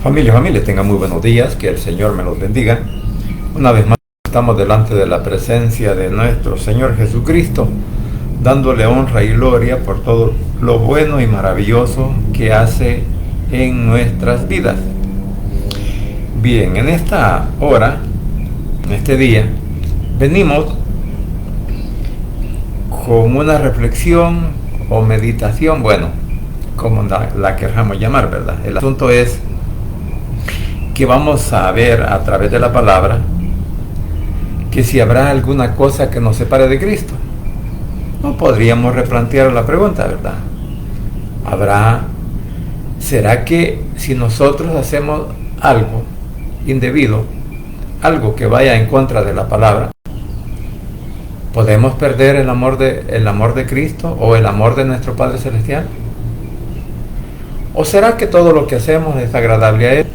Familia, tengan muy buenos días, que el Señor me los bendiga. Una vez más estamos delante de la presencia de nuestro Señor Jesucristo, dándole honra y gloria por todo lo bueno y maravilloso que hace en nuestras vidas. Bien, en esta hora, en este día, venimos con una reflexión o meditación, bueno, como la queramos llamar, ¿verdad? El asunto es que vamos a ver a través de la palabra que si habrá alguna cosa que nos separe de Cristo. No podríamos replantear la pregunta, ¿verdad? ¿Será que si nosotros hacemos algo indebido, algo que vaya en contra de la palabra, podemos perder el amor de Cristo o el amor de nuestro Padre Celestial? ¿O será que todo lo que hacemos es agradable a Él?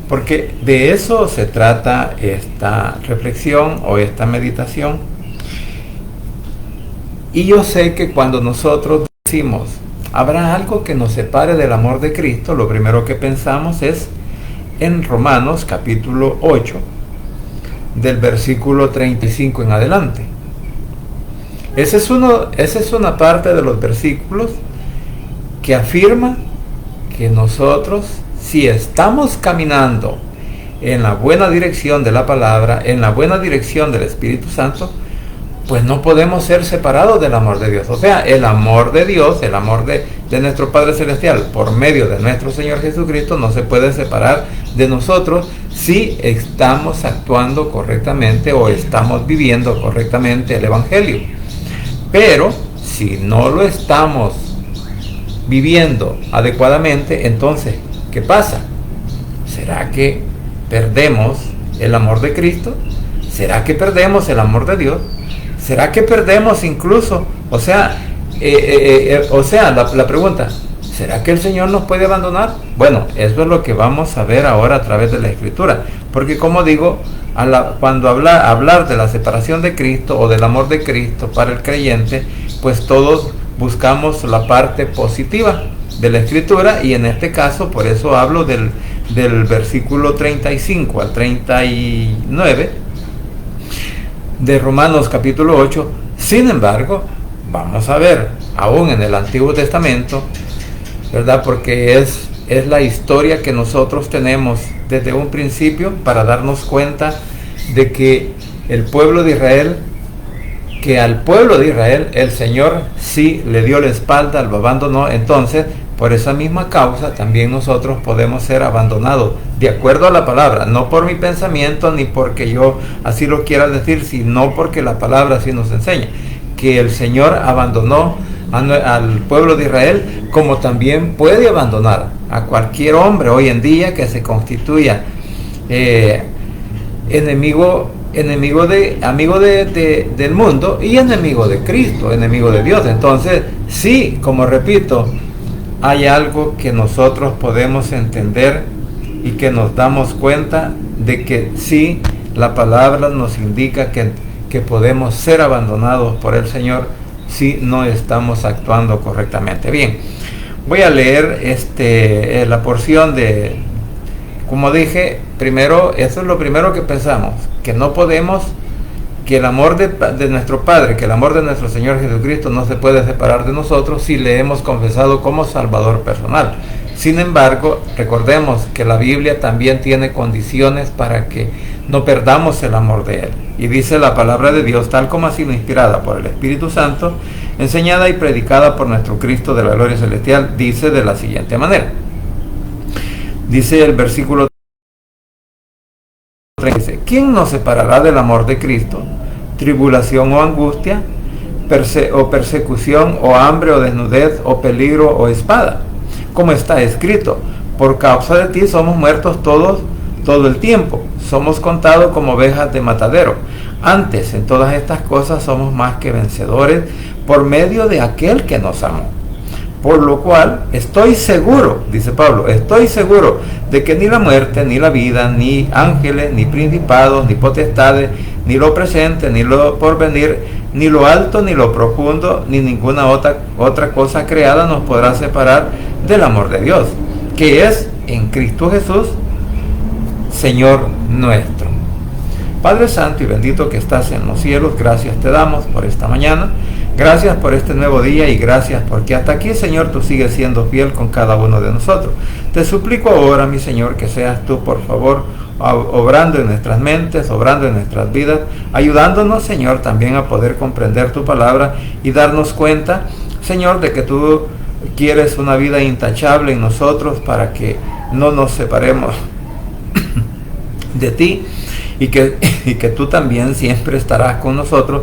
Porque de eso se trata esta reflexión o esta meditación. Y yo sé que cuando nosotros decimos, ¿habrá algo que nos separe del amor de Cristo? Lo primero que pensamos es en Romanos capítulo 8, del versículo 35 en adelante. Esa es una parte de los versículos que afirma que nosotros, si estamos caminando en la buena dirección de la palabra, en la buena dirección del Espíritu Santo, pues no podemos ser separados del amor de Dios. O sea, el amor de Dios, el amor de nuestro Padre Celestial, por medio de nuestro Señor Jesucristo, no se puede separar de nosotros si estamos actuando correctamente o estamos viviendo correctamente el Evangelio. Pero si no lo estamos viviendo adecuadamente, entonces, ¿qué pasa? ¿Será que perdemos el amor de Cristo? ¿Será que perdemos el amor de Dios? ¿Será que perdemos incluso, la pregunta, ¿será que el Señor nos puede abandonar? Bueno, eso es lo que vamos a ver ahora a través de la Escritura. Porque como digo, cuando hablar de la separación de Cristo o del amor de Cristo para el creyente, pues todos buscamos la parte positiva de la Escritura, y en este caso por eso hablo del versículo 35 al 39 de Romanos capítulo 8. Sin embargo, vamos a ver aún en el Antiguo Testamento, ¿verdad? Porque es la historia que nosotros tenemos desde un principio para darnos cuenta de que al pueblo de Israel el Señor sí le dio la espalda, lo abandonó. Entonces, por esa misma causa también nosotros podemos ser abandonados de acuerdo a la palabra, no por mi pensamiento ni porque yo así lo quiera decir, sino porque la palabra así nos enseña que el Señor abandonó al pueblo de Israel, como también puede abandonar a cualquier hombre hoy en día que se constituya amigo del mundo y enemigo de Cristo, enemigo de Dios. Entonces, sí, como repito, hay algo que nosotros podemos entender y que nos damos cuenta de que sí, la palabra nos indica que podemos ser abandonados por el Señor si no estamos actuando correctamente. Bien, voy a leer la porción de, como dije, primero, eso es lo primero que pensamos, que no podemos, que el amor de nuestro Padre, que el amor de nuestro Señor Jesucristo no se puede separar de nosotros si le hemos confesado como Salvador personal. Sin embargo, recordemos que la Biblia también tiene condiciones para que no perdamos el amor de Él. Y dice la palabra de Dios, tal como ha sido inspirada por el Espíritu Santo, enseñada y predicada por nuestro Cristo de la gloria celestial, dice de la siguiente manera. Dice el versículo 13, ¿quién nos separará del amor de Cristo? ¿Tribulación o angustia? ¿O persecución o hambre o desnudez o peligro o espada? Como está escrito, por causa de ti somos muertos todos todo el tiempo, somos contados como ovejas de matadero. Antes, en todas estas cosas somos más que vencedores por medio de aquel que nos amó. Por lo cual estoy seguro, dice Pablo, estoy seguro de que ni la muerte, ni la vida, ni ángeles, ni principados, ni potestades, ni lo presente, ni lo porvenir, ni lo alto, ni lo profundo, ni ninguna otra cosa creada nos podrá separar del amor de Dios, que es en Cristo Jesús, Señor nuestro. Padre Santo y bendito que estás en los cielos, gracias te damos por esta mañana, gracias por este nuevo día y gracias porque hasta aquí, Señor, tú sigues siendo fiel con cada uno de nosotros. Te suplico ahora, mi Señor, que seas tú, por favor, obrando en nuestras mentes, obrando en nuestras vidas, ayudándonos, Señor, también a poder comprender tu palabra y darnos cuenta, Señor, de que tú quieres una vida intachable en nosotros para que no nos separemos de ti y que tú también siempre estarás con nosotros,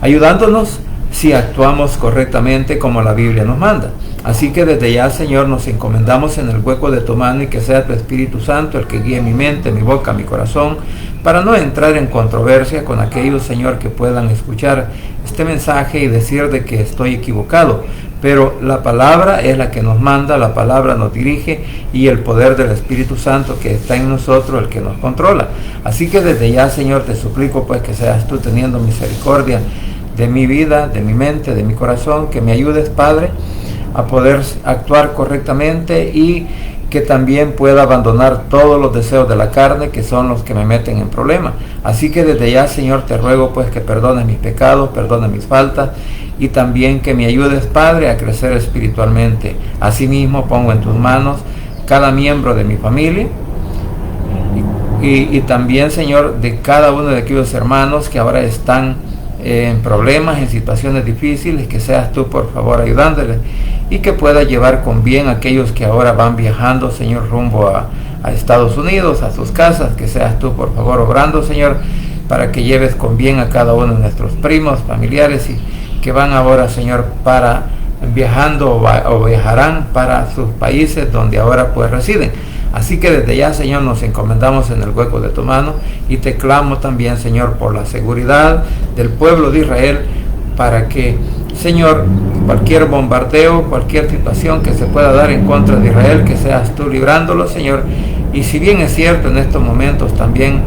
ayudándonos si actuamos correctamente como la Biblia nos manda. Así que desde ya, Señor, nos encomendamos en el hueco de tu mano y que sea tu Espíritu Santo el que guíe mi mente, mi boca, mi corazón, para no entrar en controversia con aquellos, Señor, que puedan escuchar este mensaje y decir de que estoy equivocado. Pero la palabra es la que nos manda, la palabra nos dirige y el poder del Espíritu Santo que está en nosotros el que nos controla. Así que desde ya, Señor, te suplico pues que seas tú teniendo misericordia de mi vida, de mi mente, de mi corazón, que me ayudes, Padre, a poder actuar correctamente y que también pueda abandonar todos los deseos de la carne que son los que me meten en problemas. Así que desde ya, Señor, te ruego pues que perdones mis pecados, perdones mis faltas y también que me ayudes, Padre, a crecer espiritualmente. Asimismo pongo en tus manos cada miembro de mi familia y también, Señor, de cada uno de aquellos hermanos que ahora están en problemas, en situaciones difíciles, que seas tú, por favor, ayudándoles y que pueda llevar con bien a aquellos que ahora van viajando, Señor, rumbo a Estados Unidos, a sus casas, que seas tú, por favor, obrando, Señor, para que lleves con bien a cada uno de nuestros primos, familiares y que van ahora, Señor, para viajando o viajarán para sus países donde ahora pues residen. Así que desde ya, Señor, nos encomendamos en el hueco de tu mano y te clamo también, Señor, por la seguridad del pueblo de Israel, para que, Señor, cualquier bombardeo, cualquier situación que se pueda dar en contra de Israel, que seas tú librándolo, Señor. Y si bien es cierto, en estos momentos también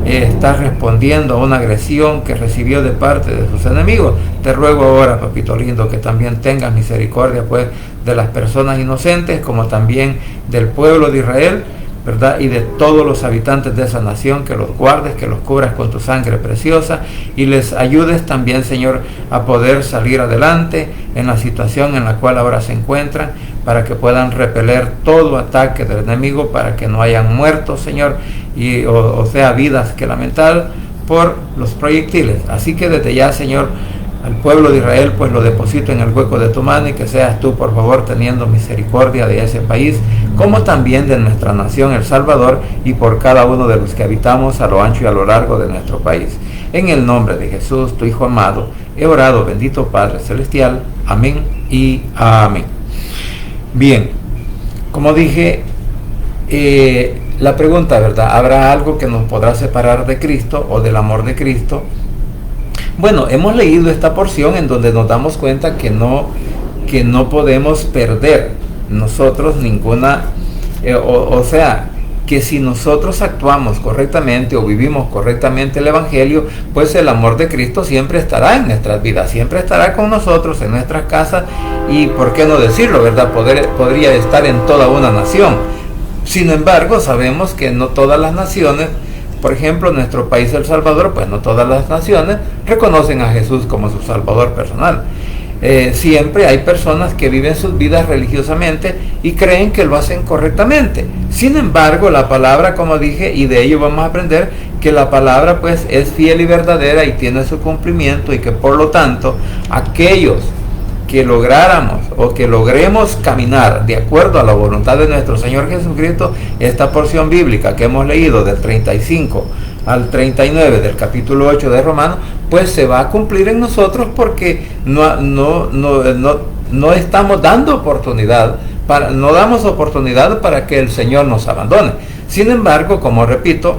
está respondiendo a una agresión que recibió de parte de sus enemigos, te ruego ahora, papito lindo, que también tengas misericordia pues de las personas inocentes, como también del pueblo de Israel, ¿verdad? Y de todos los habitantes de esa nación, que los guardes, que los cubras con tu sangre preciosa y les ayudes también, Señor, a poder salir adelante en la situación en la cual ahora se encuentran, para que puedan repeler todo ataque del enemigo, para que no hayan muertos, Señor, y o sea, vidas que lamentar por los proyectiles. Así que desde ya, Señor, al pueblo de Israel pues lo deposito en el hueco de tu mano y que seas tú, por favor, teniendo misericordia de ese país, como también de nuestra nación, El Salvador, y por cada uno de los que habitamos a lo ancho y a lo largo de nuestro país. En el nombre de Jesús, tu Hijo amado, he orado, bendito Padre Celestial. Amén y amén. Bien, como dije, la pregunta, ¿verdad? ¿Habrá algo que nos podrá separar de Cristo o del amor de Cristo? Bueno, hemos leído esta porción en donde nos damos cuenta que no podemos perder nosotros ninguna, o sea, que si nosotros actuamos correctamente o vivimos correctamente el Evangelio, pues el amor de Cristo siempre estará en nuestras vidas, siempre estará con nosotros, en nuestras casas, y por qué no decirlo, ¿verdad? Podría estar en toda una nación. Sin embargo, sabemos que no todas las naciones, por ejemplo, nuestro país, El Salvador, pues no todas las naciones reconocen a Jesús como su Salvador personal. Siempre hay personas que viven sus vidas religiosamente y creen que lo hacen correctamente. Sin embargo, la palabra, como dije, y de ello vamos a aprender, que la palabra pues es fiel y verdadera y tiene su cumplimiento, y que por lo tanto aquellos que lográramos o que logremos caminar de acuerdo a la voluntad de nuestro Señor Jesucristo, esta porción bíblica que hemos leído del 35 al 39 del capítulo 8 de Romanos, pues se va a cumplir en nosotros, porque no estamos dando oportunidad, no damos oportunidad para que el Señor nos abandone. Sin embargo, como repito,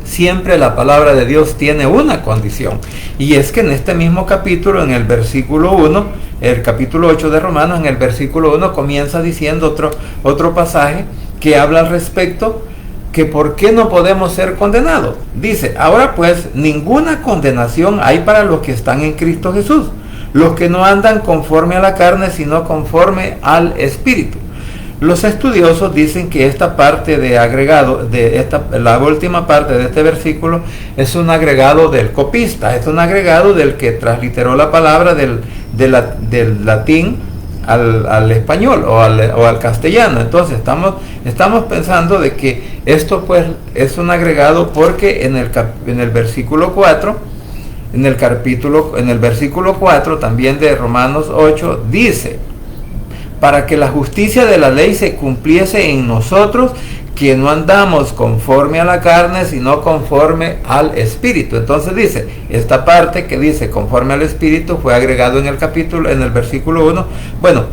siempre la palabra de Dios tiene una condición, y es que en este mismo capítulo, en el versículo 1, el capítulo 8 de Romanos, en el versículo 1 comienza diciendo otro pasaje que habla al respecto, que por qué no podemos ser condenados. Dice: ahora pues ninguna condenación hay para los que están en Cristo Jesús, los que no andan conforme a la carne, sino conforme al Espíritu. Los estudiosos dicen que esta parte de agregado, la última parte de este versículo, es un agregado del copista, es un agregado del que transliteró la palabra del latín al español o al castellano. Entonces estamos pensando de que esto pues es un agregado, porque en el versículo 4, en el versículo 4 también de Romanos 8 dice: para que la justicia de la ley se cumpliese en nosotros, que no andamos conforme a la carne, sino conforme al Espíritu. Entonces dice, esta parte que dice conforme al Espíritu fue agregado en el versículo 1. Bueno,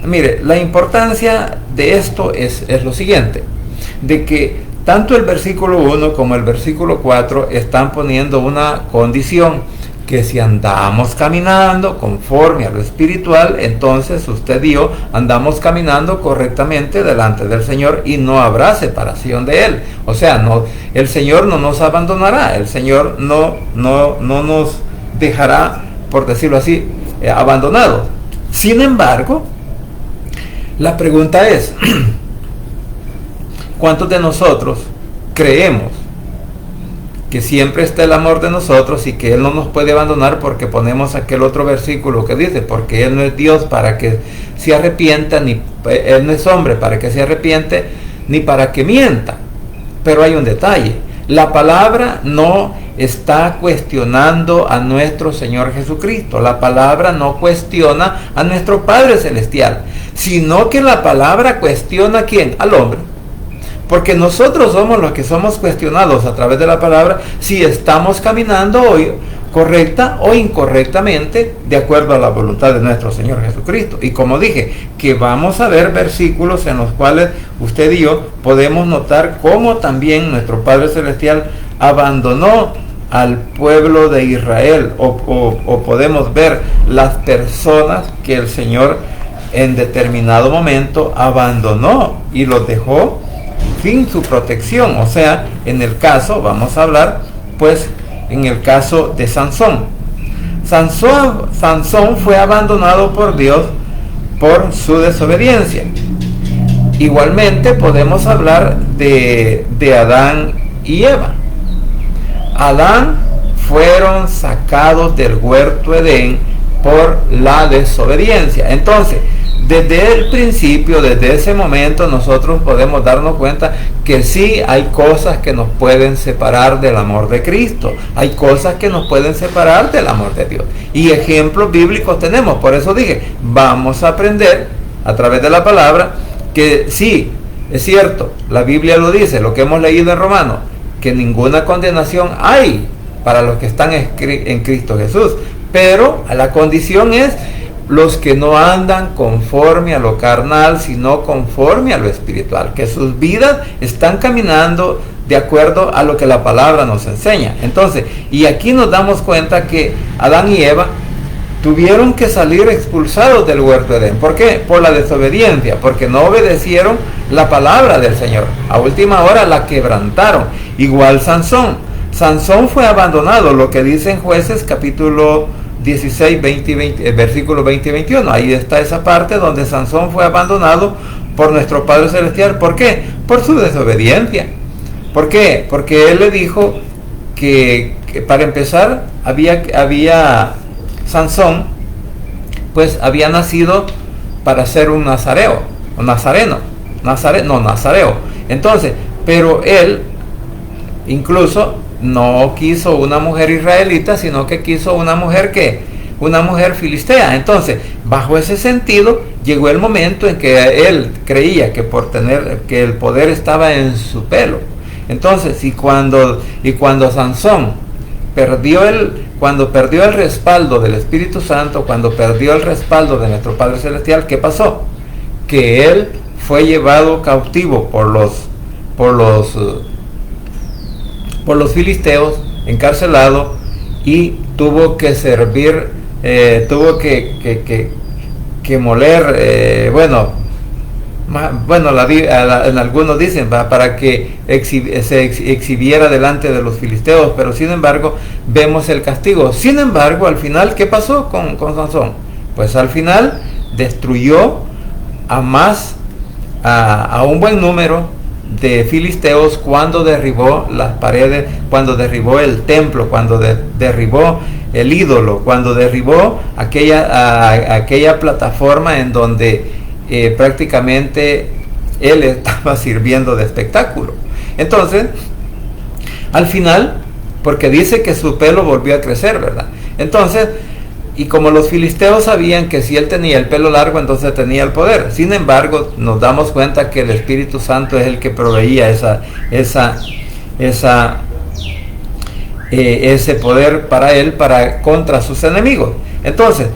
mire, la importancia de esto es lo siguiente, de que tanto el versículo 1 como el versículo 4 están poniendo una condición, que si andamos caminando conforme a lo espiritual, entonces usted y yo andamos caminando correctamente delante del Señor y no habrá separación de Él. O sea, el Señor no nos abandonará, el Señor no nos dejará, por decirlo así, abandonados. Sin embargo, la pregunta es, ¿cuántos de nosotros creemos que siempre está el amor de nosotros y que Él no nos puede abandonar? Porque ponemos aquel otro versículo que dice, porque Él no es Dios para que se arrepienta, ni Él no es hombre para que se arrepiente, ni para que mienta. Pero hay un detalle, la palabra no está cuestionando a nuestro Señor Jesucristo, la palabra no cuestiona a nuestro Padre Celestial, sino que la palabra cuestiona ¿a quién? Al hombre. Porque nosotros somos los que somos cuestionados a través de la palabra si estamos caminando hoy correcta o incorrectamente de acuerdo a la voluntad de nuestro Señor Jesucristo. Y como dije, que vamos a ver versículos en los cuales usted y yo podemos notar cómo también nuestro Padre Celestial abandonó al pueblo de Israel, o podemos ver las personas que el Señor en determinado momento abandonó y los dejó sin su protección. O sea, en el caso, vamos a hablar pues en el caso de Sansón. Sansón fue abandonado por Dios por su desobediencia. Igualmente podemos hablar de Adán y Eva. Adán fueron sacados del huerto Edén por la desobediencia. Entonces, desde el principio, desde ese momento, nosotros podemos darnos cuenta que sí hay cosas que nos pueden separar del amor de Cristo. Hay cosas que nos pueden separar del amor de Dios. Y ejemplos bíblicos tenemos. Por eso dije, vamos a aprender a través de la palabra que sí, es cierto, la Biblia lo dice, lo que hemos leído en Romanos, que ninguna condenación hay para los que están en Cristo Jesús. Pero la condición es los que no andan conforme a lo carnal, sino conforme a lo espiritual, que sus vidas están caminando de acuerdo a lo que la palabra nos enseña. Entonces, y aquí nos damos cuenta que Adán y Eva tuvieron que salir expulsados del huerto de Edén. ¿Por qué? Por la desobediencia, porque no obedecieron la palabra del Señor. A última hora la quebrantaron. Igual Sansón. Sansón fue abandonado, lo que dice en Jueces capítulo 16, 20, versículos 20 y 21. Ahí está esa parte donde Sansón fue abandonado por nuestro Padre Celestial. ¿Por qué? Por su desobediencia. ¿Por qué? Porque Él le dijo que para empezar Sansón pues había nacido para ser un nazareo, nazareo. Entonces, pero él incluso no quiso una mujer israelita, sino que quiso una mujer filistea. Entonces, bajo ese sentido, llegó el momento en que él creía que que el poder estaba en su pelo. Entonces, cuando Sansón cuando perdió el respaldo del Espíritu Santo, cuando perdió el respaldo de nuestro Padre Celestial, ¿qué pasó? Que él fue llevado cautivo por los filisteos, encarcelado, y tuvo que servir, tuvo que moler, en algunos dicen para que se exhibiera delante de los filisteos, pero sin embargo vemos el castigo. Sin embargo, al final, ¿qué pasó con Sansón? Pues al final destruyó a más a un buen número de filisteos cuando derribó las paredes, cuando derribó el templo, cuando derribó el ídolo, cuando derribó aquella plataforma en donde prácticamente él estaba sirviendo de espectáculo. Entonces, al final, porque dice que su pelo volvió a crecer, ¿verdad? Entonces, y como los filisteos sabían que si él tenía el pelo largo, entonces tenía el poder. Sin embargo, nos damos cuenta que el Espíritu Santo es el que proveía ese poder para él, contra sus enemigos. Entonces,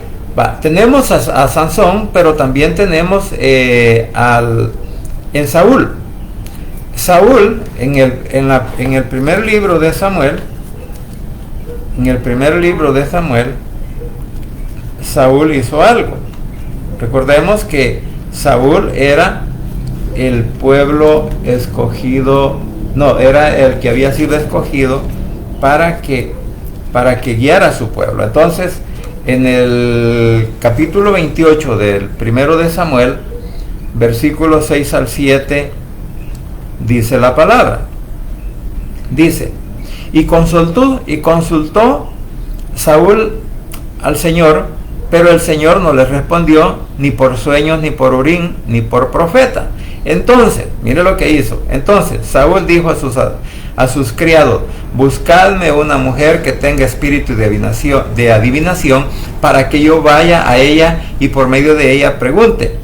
tenemos a Sansón, pero también tenemos en Saúl. Saúl, en el primer libro de Samuel, Saúl hizo algo. Recordemos que Saúl era el pueblo escogido, era el que había sido escogido para que guiara a su pueblo. Entonces, en el capítulo 28 del primero de Samuel, versículos 6 al 7, dice la palabra. Dice: y consultó Saúl al Señor, pero el Señor no le respondió ni por sueños, ni por Urim, ni por profeta. Entonces, mire lo que hizo. Entonces Saúl dijo a sus criados: buscadme una mujer que tenga espíritu de adivinación, para que yo vaya a ella y por medio de ella pregunte.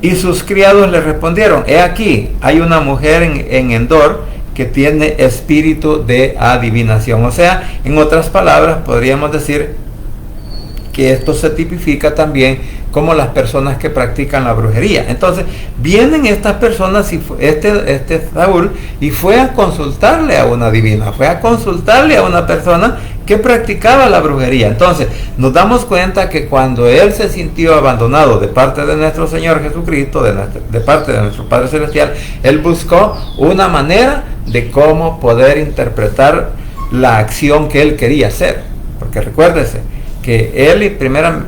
Y sus criados le respondieron: he aquí, hay una mujer en Endor que tiene espíritu de adivinación. O sea, en otras palabras, podríamos decir que esto se tipifica también como las personas que practican la brujería. Entonces, vienen estas personas y este Saúl, y fue a consultarle a una divina, fue a consultarle a una persona que practicaba la brujería. Entonces, nos damos cuenta que cuando él se sintió abandonado de parte de nuestro Señor Jesucristo, de parte de nuestro Padre Celestial, él buscó una manera de cómo poder interpretar la acción que él quería hacer. Porque recuérdese que él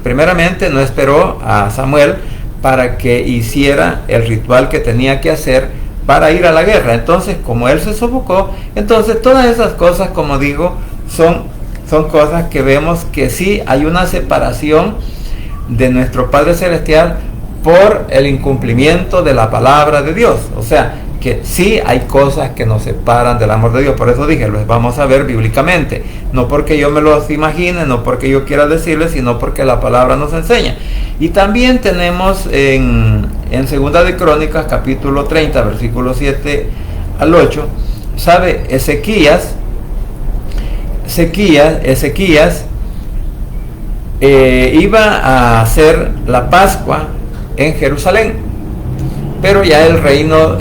primeramente no esperó a Samuel para que hiciera el ritual que tenía que hacer para ir a la guerra. Entonces, como él se sofocó, entonces todas esas cosas, como digo, son cosas que vemos que sí hay una separación de nuestro Padre Celestial por el incumplimiento de la palabra de Dios. O sea, que sí hay cosas que nos separan del amor de Dios. Por eso dije, los vamos a ver bíblicamente. No porque yo me los imagine, no porque yo quiera decirles, sino porque la palabra nos enseña. Y también tenemos en Segunda de Crónicas, capítulo 30, versículos 7 al 8, ¿sabe? Ezequías iba a hacer la Pascua en Jerusalén. Pero ya el reino,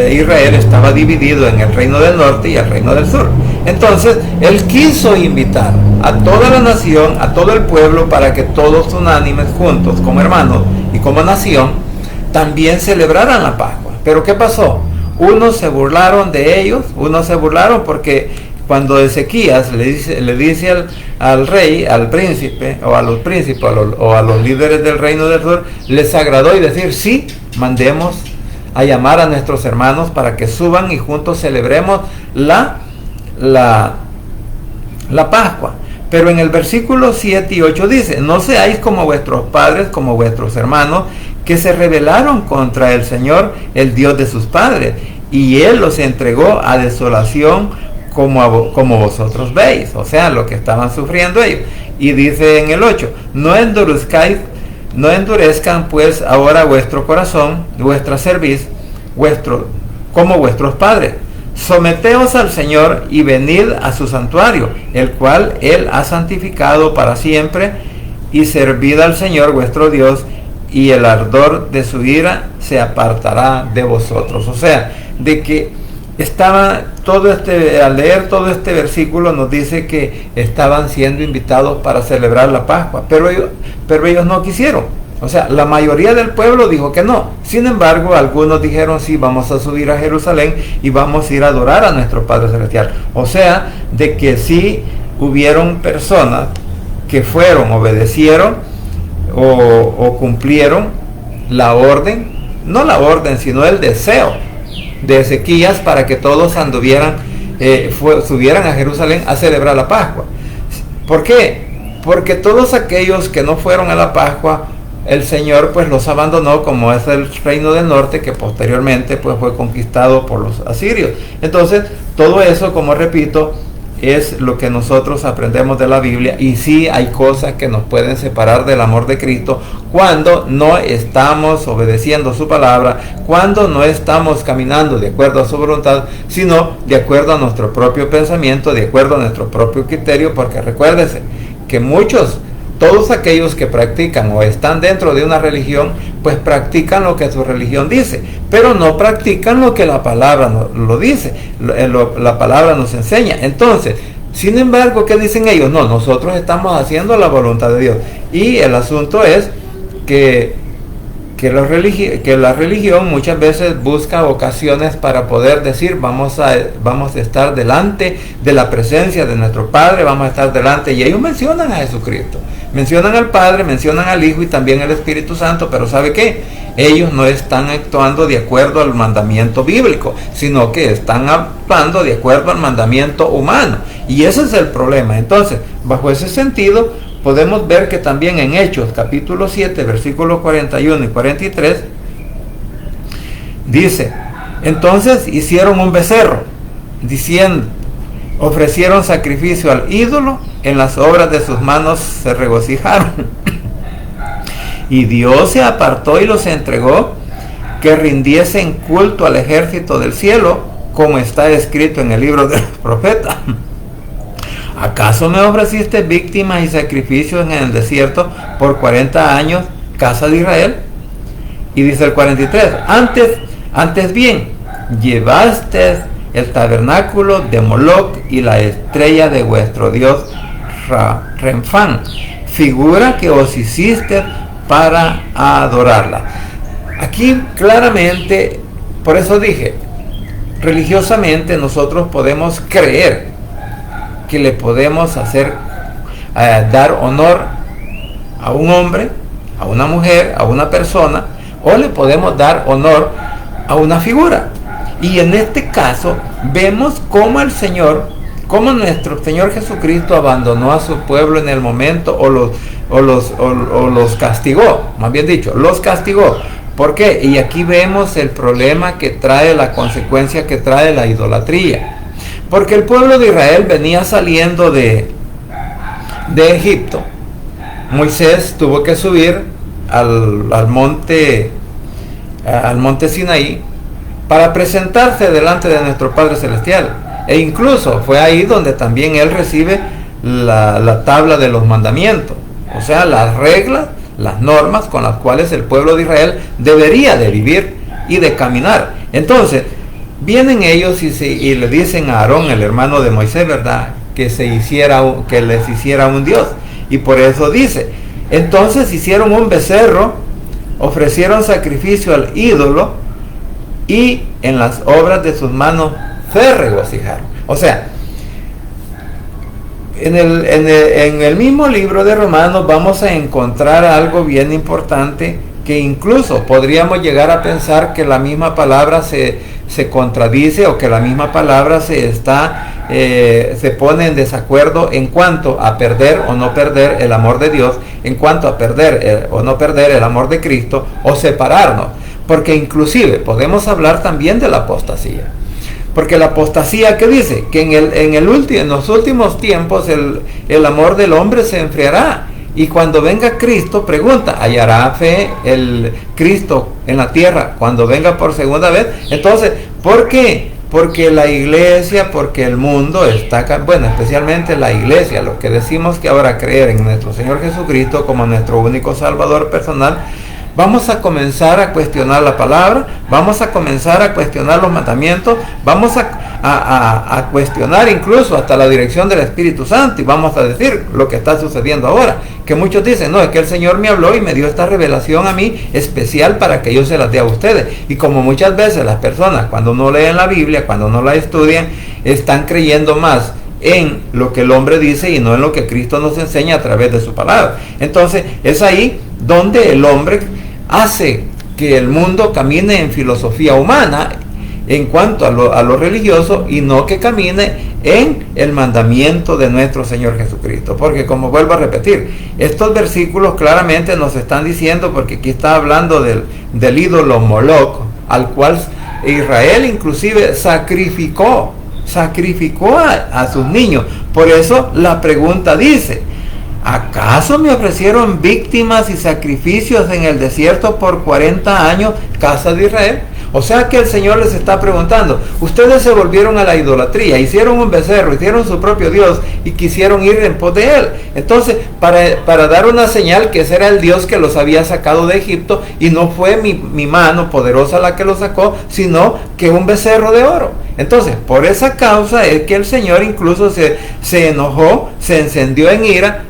Israel estaba dividido en el reino del norte y el reino del sur. Entonces, él quiso invitar a toda la nación, a todo el pueblo, para que todos unánimes, juntos, como hermanos y como nación, también celebraran la Pascua. Pero ¿qué pasó? Unos se burlaron de ellos, porque cuando Ezequías le dice al rey, al príncipe, o a los príncipes, o a los líderes del reino del sur, les agradó y decir: sí, mandemos a llamar a nuestros hermanos para que suban y juntos celebremos la Pascua. Pero en el versículo 7 y 8 dice: no seáis como vuestros padres, como vuestros hermanos, que se rebelaron contra el Señor, el Dios de sus padres, y Él los entregó a desolación como vosotros veis. O sea, lo que estaban sufriendo ellos. Y dice en el 8: no endurezcan pues ahora vuestro corazón, vuestra cerviz, como vuestros padres. Someteos al Señor y venid a su santuario, el cual Él ha santificado para siempre, y servid al Señor vuestro Dios, y el ardor de su ira se apartará de vosotros. O sea, de que al leer todo este versículo nos dice que estaban siendo invitados para celebrar la Pascua, pero ellos no quisieron. O sea, la mayoría del pueblo dijo que no. Sin embargo, algunos dijeron: sí, vamos a subir a Jerusalén y vamos a ir a adorar a nuestro Padre Celestial. O sea, de que sí hubieron personas que obedecieron o cumplieron la orden no la orden, sino el deseo de Ezequías para que todos subieran a Jerusalén a celebrar la Pascua. ¿Por qué? Porque todos aquellos que no fueron a la Pascua, el Señor pues los abandonó, como es el reino del norte, que posteriormente pues fue conquistado por los asirios. Entonces, todo eso, como repito, es lo que nosotros aprendemos de la Biblia, y sí hay cosas que nos pueden separar del amor de Cristo cuando no estamos obedeciendo su palabra, cuando no estamos caminando de acuerdo a su voluntad, sino de acuerdo a nuestro propio pensamiento, de acuerdo a nuestro propio criterio, porque recuérdese que todos aquellos que practican o están dentro de una religión, pues practican lo que su religión dice, pero no practican lo que la palabra lo dice, la palabra nos enseña. Entonces, sin embargo, ¿qué dicen ellos? No, nosotros estamos haciendo la voluntad de Dios. Y el asunto es que la religión muchas veces busca ocasiones para poder decir, vamos a estar delante de la presencia de nuestro Padre, vamos a estar delante, y ellos mencionan a Jesucristo, mencionan al Padre, mencionan al Hijo y también al Espíritu Santo, pero ¿sabe qué? Ellos no están actuando de acuerdo al mandamiento bíblico, sino que están actuando de acuerdo al mandamiento humano, y ese es el problema. Entonces, bajo ese sentido, podemos ver que también en Hechos capítulo 7, versículos 41 y 43, dice, entonces hicieron un becerro, diciendo, ofrecieron sacrificio al ídolo, en las obras de sus manos se regocijaron. Y Dios se apartó y los entregó, que rindiesen culto al ejército del cielo, como está escrito en el libro de los profetas. ¿Acaso me ofreciste víctimas y sacrificios en el desierto por 40 años, casa de Israel? Y dice el 43, antes bien, llevaste el tabernáculo de Moloc y la estrella de vuestro dios Renfán, figura que os hiciste para adorarla. Aquí claramente, por eso dije, religiosamente nosotros podemos creer que le podemos dar honor a un hombre, a una mujer, a una persona, o le podemos dar honor a una figura. Y en este caso vemos cómo nuestro Señor Jesucristo abandonó a su pueblo en el momento, o los castigó, más bien dicho, los castigó. ¿Por qué? Y aquí vemos el problema que trae, la consecuencia que trae la idolatría. Porque el pueblo de Israel venía saliendo de Egipto. Moisés tuvo que subir al monte Sinaí para presentarse delante de nuestro Padre Celestial. E incluso fue ahí donde también él recibe la tabla de los mandamientos. O sea, las reglas, las normas con las cuales el pueblo de Israel debería de vivir y de caminar. Entonces, vienen ellos y le dicen a Aarón, el hermano de Moisés, ¿verdad?, que les hiciera un Dios. Y por eso dice, entonces hicieron un becerro, ofrecieron sacrificio al ídolo, y en las obras de sus manos se regocijaron. O sea, en el mismo libro de Romanos vamos a encontrar algo bien importante, que incluso podríamos llegar a pensar que la misma palabra se contradice, o que la misma palabra se pone en desacuerdo en cuanto a perder o no perder el amor de Dios, en cuanto a perder o no perder el amor de Cristo, o separarnos. Porque inclusive podemos hablar también de la apostasía. Porque la apostasía, ¿qué dice? Que en los últimos tiempos el amor del hombre se enfriará. Y cuando venga Cristo, pregunta, ¿hallará fe el Cristo en la tierra cuando venga por segunda vez? Entonces, ¿por qué? Porque la iglesia, porque el mundo está, bueno, especialmente la iglesia, los que decimos que ahora creer en nuestro Señor Jesucristo como nuestro único Salvador personal, vamos a comenzar a cuestionar la palabra, vamos a comenzar a cuestionar los mandamientos, vamos a cuestionar incluso hasta la dirección del Espíritu Santo, y vamos a decir lo que está sucediendo ahora, que muchos dicen, no, es que el Señor me habló y me dio esta revelación a mí especial para que yo se las dé a ustedes. Y como muchas veces las personas, cuando no leen la Biblia, cuando no la estudian, están creyendo más en lo que el hombre dice y no en lo que Cristo nos enseña a través de su palabra. Entonces es ahí donde el hombre hace que el mundo camine en filosofía humana en cuanto a lo religioso, y no que camine en el mandamiento de nuestro Señor Jesucristo. Porque, como vuelvo a repetir, estos versículos claramente nos están diciendo, porque aquí está hablando del ídolo Moloch, al cual Israel inclusive sacrificó a sus niños. Por eso la pregunta dice: ¿acaso me ofrecieron víctimas y sacrificios en el desierto por 40 años, casa de Israel? O sea que el Señor les está preguntando: ustedes se volvieron a la idolatría, hicieron un becerro, hicieron su propio Dios y quisieron ir en pos de él. Entonces, para dar una señal que ese era el Dios que los había sacado de Egipto, y no fue mi mano poderosa la que los sacó, sino que un becerro de oro. Entonces, por esa causa es que el Señor incluso se enojó, se encendió en ira,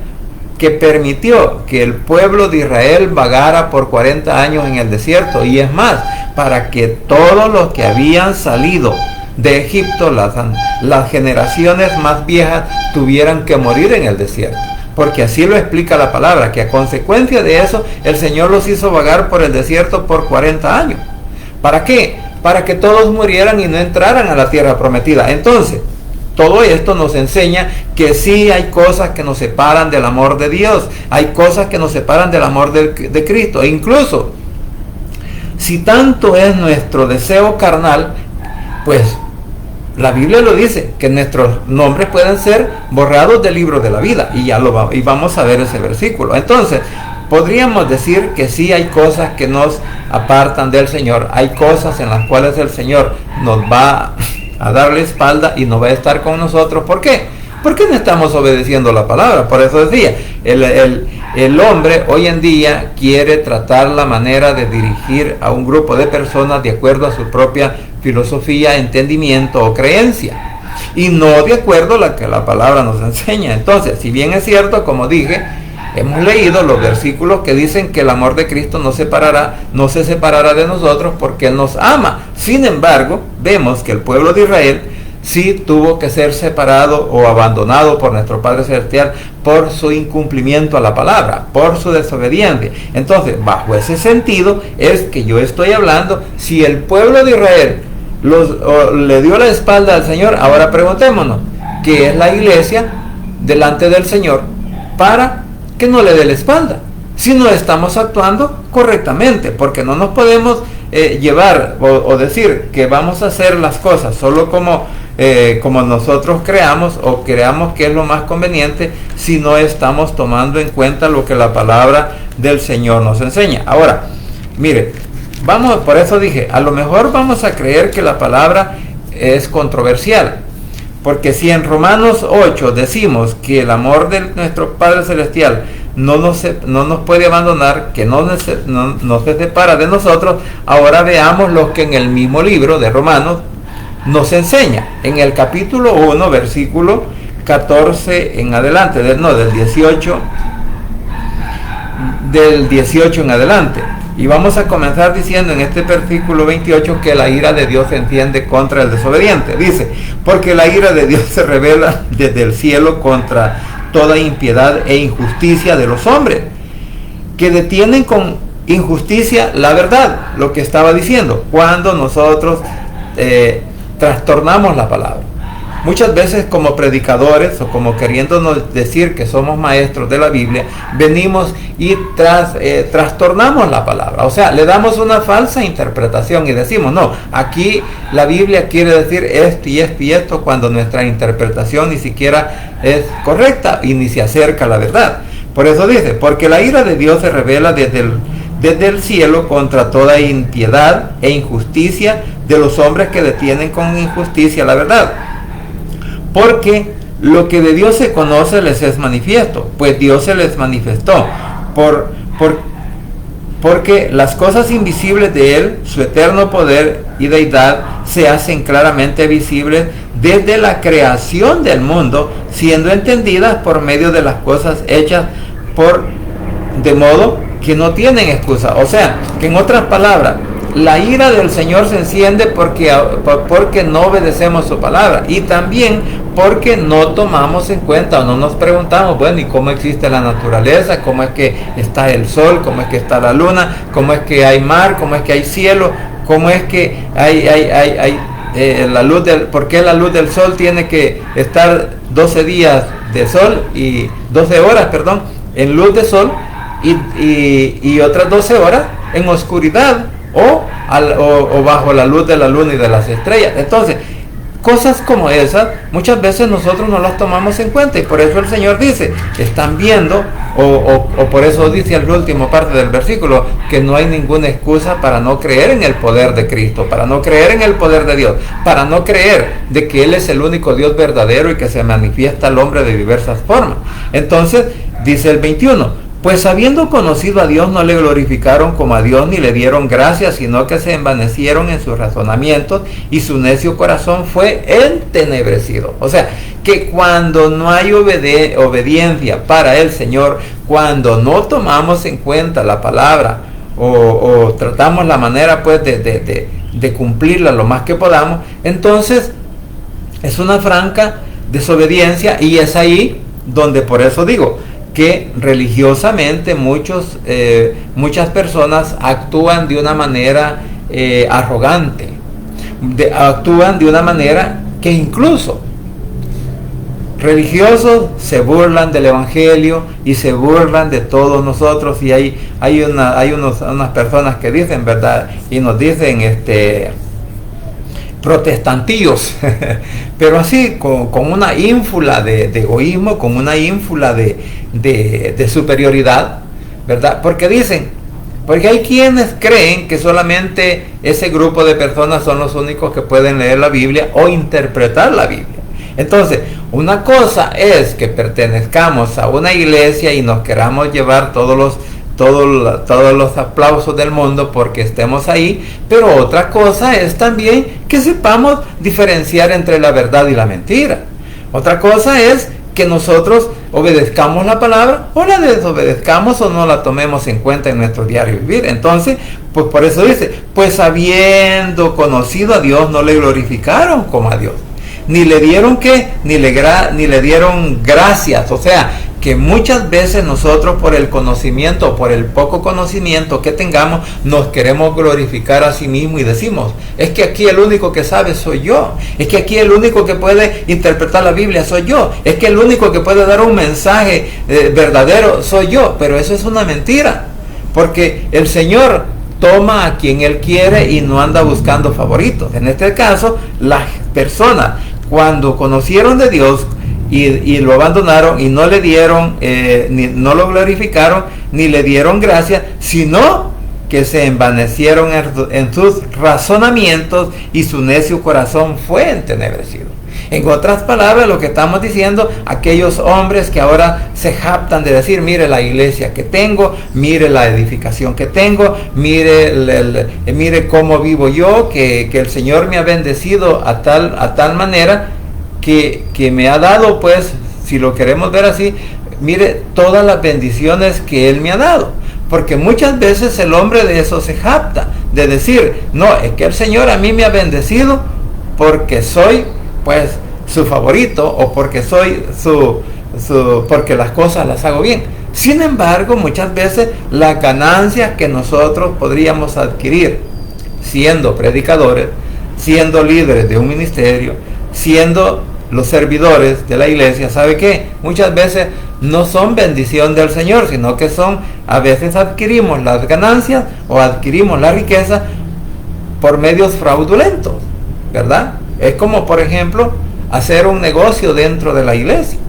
que permitió que el pueblo de Israel vagara por 40 años en el desierto. Y es más, para que todos los que habían salido de Egipto, las generaciones más viejas, tuvieran que morir en el desierto. Porque así lo explica la palabra, que a consecuencia de eso el Señor los hizo vagar por el desierto por 40 años. ¿Para qué? Para que todos murieran y no entraran a la tierra prometida. Entonces, todo esto nos enseña que sí hay cosas que nos separan del amor de Dios, hay cosas que nos separan del amor de Cristo. E incluso, si tanto es nuestro deseo carnal, pues la Biblia lo dice, que nuestros nombres pueden ser borrados del libro de la vida, y vamos a ver ese versículo. Entonces, podríamos decir que sí hay cosas que nos apartan del Señor, hay cosas en las cuales el Señor nos va a dar la espalda y no va a estar con nosotros. ¿Por qué? Porque no estamos obedeciendo la palabra. Por eso decía, el hombre hoy en día quiere tratar la manera de dirigir a un grupo de personas de acuerdo a su propia filosofía, entendimiento o creencia, y no de acuerdo a lo que la palabra nos enseña. Entonces, si bien es cierto, como dije, hemos leído los versículos que dicen que el amor de Cristo no se separará de nosotros porque Él nos ama. Sin embargo, vemos que el pueblo de Israel sí tuvo que ser separado o abandonado por nuestro Padre Celestial por su incumplimiento a la palabra, por su desobediencia. Entonces, bajo ese sentido es que yo estoy hablando. Si el pueblo de Israel le dio la espalda al Señor, ahora preguntémonos, ¿qué es la iglesia delante del Señor para que no le dé la espalda? Si no estamos actuando correctamente, porque no nos podemos llevar o decir que vamos a hacer las cosas solo como nosotros creamos o creamos que es lo más conveniente, si no estamos tomando en cuenta lo que la palabra del Señor nos enseña. Ahora, mire, por eso dije, a lo mejor vamos a creer que la palabra es controversial, porque si en Romanos 8 decimos que el amor de nuestro Padre Celestial no nos puede abandonar, que no se separa de nosotros, ahora veamos lo que en el mismo libro de Romanos nos enseña. En el capítulo 1, versículo 14 en adelante, del 18 en adelante. Y vamos a comenzar diciendo en este versículo 28 que la ira de Dios se enciende contra el desobediente. Dice: porque la ira de Dios se revela desde el cielo contra toda impiedad e injusticia de los hombres, que detienen con injusticia la verdad. Lo que estaba diciendo, cuando nosotros trastornamos la palabra. Muchas veces, como predicadores o como queriéndonos decir que somos maestros de la Biblia, venimos y trastornamos la palabra. O sea, le damos una falsa interpretación y decimos: no, aquí la Biblia quiere decir esto y esto y esto, cuando nuestra interpretación ni siquiera es correcta y ni se acerca a la verdad. Por eso dice: porque la ira de Dios se revela desde el cielo contra toda impiedad e injusticia de los hombres que detienen con injusticia la verdad. Porque lo que de Dios se conoce les es manifiesto, pues Dios se les manifestó, porque las cosas invisibles de Él, su eterno poder y deidad, se hacen claramente visibles desde la creación del mundo, siendo entendidas por medio de las cosas hechas de modo que no tienen excusa. O sea, que en otras palabras, la ira del Señor se enciende porque no obedecemos su palabra, y también porque no tomamos en cuenta o no nos preguntamos, bueno, ¿y cómo existe la naturaleza? ¿Cómo es que está el sol? ¿Cómo es que está la luna? ¿Cómo es que hay mar? ¿Cómo es que hay cielo? ¿Cómo es que hay la luz ¿por qué la luz del sol tiene que estar 12 días de sol y 12 horas, perdón, en luz de sol y otras 12 horas en oscuridad o bajo la luz de la luna y de las estrellas? Entonces, cosas como esas muchas veces nosotros no las tomamos en cuenta, y por eso el Señor dice, están viendo, o por eso dice en la última parte del versículo, que no hay ninguna excusa para no creer en el poder de Cristo, para no creer en el poder de Dios, para no creer de que Él es el único Dios verdadero y que se manifiesta al hombre de diversas formas. Entonces, dice el 21, pues habiendo conocido a Dios no le glorificaron como a Dios ni le dieron gracias, sino que se envanecieron en sus razonamientos y su necio corazón fue entenebrecido. O sea, que cuando no hay obediencia para el Señor, cuando no tomamos en cuenta la palabra o tratamos la manera pues de cumplirla lo más que podamos, entonces es una franca desobediencia, y es ahí donde, por eso digo, que religiosamente muchas personas actúan de una manera arrogante, actúan de una manera que incluso religiosos se burlan del Evangelio y se burlan de todos nosotros, y hay unas personas que dicen, ¿verdad? Y nos dicen protestantillos, pero así con una ínfula de egoísmo, con una ínfula de superioridad, ¿verdad? Porque hay quienes creen que solamente ese grupo de personas son los únicos que pueden leer la Biblia o interpretar la Biblia. Entonces, una cosa es que pertenezcamos a una iglesia y nos queramos llevar todos los aplausos del mundo porque estemos ahí, pero otra cosa es también que sepamos diferenciar entre la verdad y la mentira. Otra cosa es que nosotros obedezcamos la palabra o la desobedezcamos o no la tomemos en cuenta en nuestro diario vivir. Entonces, pues por eso dice, pues habiendo conocido a Dios no le glorificaron como a Dios, ni le dieron ni le dieron gracias. O sea, que muchas veces nosotros por el conocimiento, por el poco conocimiento que tengamos, nos queremos glorificar a sí mismo y decimos, es que aquí el único que sabe soy yo, es que aquí el único que puede interpretar la Biblia soy yo, es que el único que puede dar un mensaje verdadero soy yo. Pero eso es una mentira, porque el Señor toma a quien Él quiere y no anda buscando favoritos. En este caso, las personas cuando conocieron de Dios y lo abandonaron y no le dieron, no lo glorificaron, ni le dieron gracia, sino que se envanecieron en sus razonamientos y su necio corazón fue entenebrecido. En otras palabras, lo que estamos diciendo, aquellos hombres que ahora se jactan de decir, mire la iglesia que tengo, mire la edificación que tengo, mire cómo vivo yo, que el Señor me ha bendecido a tal manera que me ha dado, pues, si lo queremos ver así, mire todas las bendiciones que Él me ha dado. Porque muchas veces el hombre de eso se jacta, de decir, no, es que el Señor a mí me ha bendecido porque soy, pues, su favorito, o porque soy porque las cosas las hago bien. Sin embargo, muchas veces las ganancias que nosotros podríamos adquirir siendo predicadores, siendo líderes de un ministerio, siendo los servidores de la iglesia, ¿sabe qué? Muchas veces no son bendición del Señor, sino que a veces adquirimos las ganancias o adquirimos la riqueza por medios fraudulentos, ¿verdad? Es como, por ejemplo, hacer un negocio dentro de la iglesia.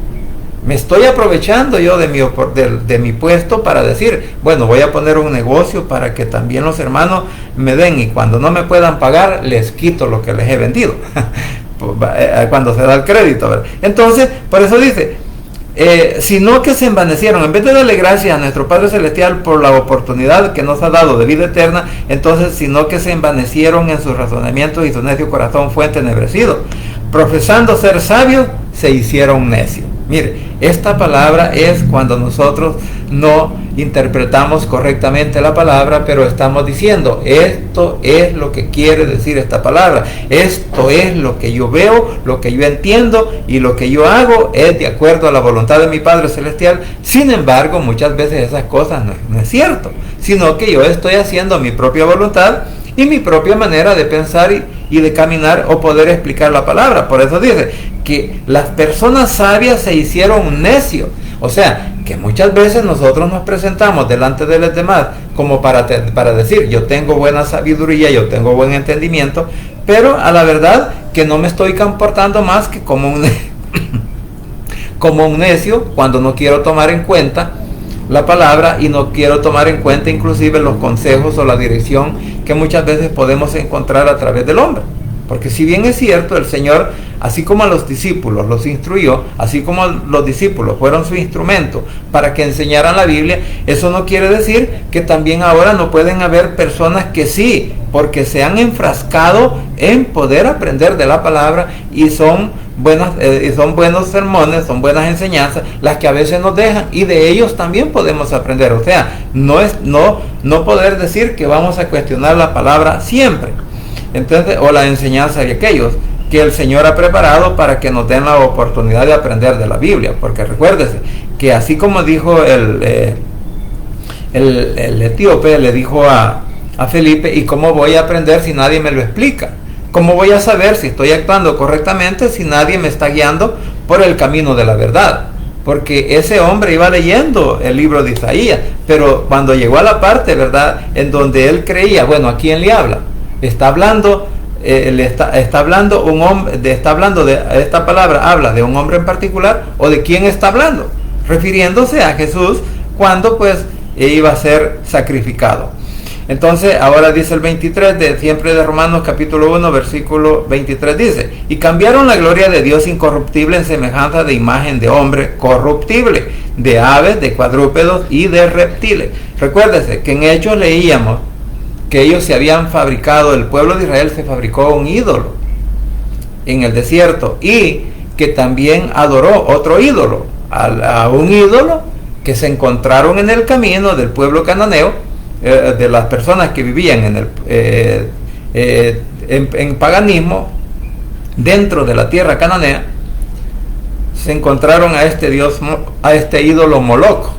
Me estoy aprovechando yo de mi puesto para decir, bueno, voy a poner un negocio para que también los hermanos me den, y cuando no me puedan pagar, les quito lo que les he vendido. Cuando se da el crédito, ¿verdad? Entonces, por eso dice, sino que se envanecieron, en vez de darle gracias a nuestro Padre Celestial por la oportunidad que nos ha dado de vida eterna, entonces, sino que se envanecieron en sus razonamientos y su necio corazón fue entenebrecido. Profesando ser sabios, se hicieron necios. Mire, esta palabra es cuando nosotros no interpretamos correctamente la palabra, pero estamos diciendo, esto es lo que quiere decir esta palabra, esto es lo que yo veo, lo que yo entiendo, y lo que yo hago es de acuerdo a la voluntad de mi Padre Celestial. Sin embargo, muchas veces esas cosas no es cierto, sino que yo estoy haciendo mi propia voluntad y mi propia manera de pensar y de caminar o poder explicar la palabra. Por eso dice que las personas sabias se hicieron necios. O sea, que muchas veces nosotros nos presentamos delante de los demás como para decir, yo tengo buena sabiduría, yo tengo buen entendimiento, pero a la verdad que no me estoy comportando más que como un necio cuando no quiero tomar en cuenta la palabra y no quiero tomar en cuenta inclusive los consejos o la dirección que muchas veces podemos encontrar a través del hombre. Porque si bien es cierto, el Señor, así como a los discípulos los instruyó, así como los discípulos fueron su instrumento para que enseñaran la Biblia, eso no quiere decir que también ahora no pueden haber personas que sí, porque se han enfrascado en poder aprender de la palabra y son buenos sermones, son buenas enseñanzas, las que a veces nos dejan, y de ellos también podemos aprender. O sea, no poder decir que vamos a cuestionar la palabra siempre. Entonces, o la enseñanza de aquellos que el Señor ha preparado para que nos den la oportunidad de aprender de la Biblia. Porque recuérdese que así como dijo el etíope, le dijo a Felipe, ¿y cómo voy a aprender si nadie me lo explica? ¿Cómo voy a saber si estoy actuando correctamente si nadie me está guiando por el camino de la verdad? Porque ese hombre iba leyendo el libro de Isaías, pero cuando llegó a la parte, ¿verdad?, en donde él creía, bueno, ¿a quién le habla? Está hablando un hombre, está hablando de esta palabra, habla de un hombre en particular, o de quién está hablando, refiriéndose a Jesús cuando pues iba a ser sacrificado. Entonces ahora dice el 23 de Romanos capítulo 1 versículo 23, dice, y cambiaron la gloria de Dios incorruptible en semejanza de imagen de hombre corruptible, de aves, de cuadrúpedos y de reptiles. Recuérdese que en Hechos leíamos que ellos se habían fabricado, el pueblo de Israel se fabricó un ídolo en el desierto, y que también adoró otro ídolo, a un ídolo que se encontraron en el camino del pueblo cananeo, de las personas que vivían en paganismo dentro de la tierra cananea. Se encontraron a este dios, a este ídolo Moloch,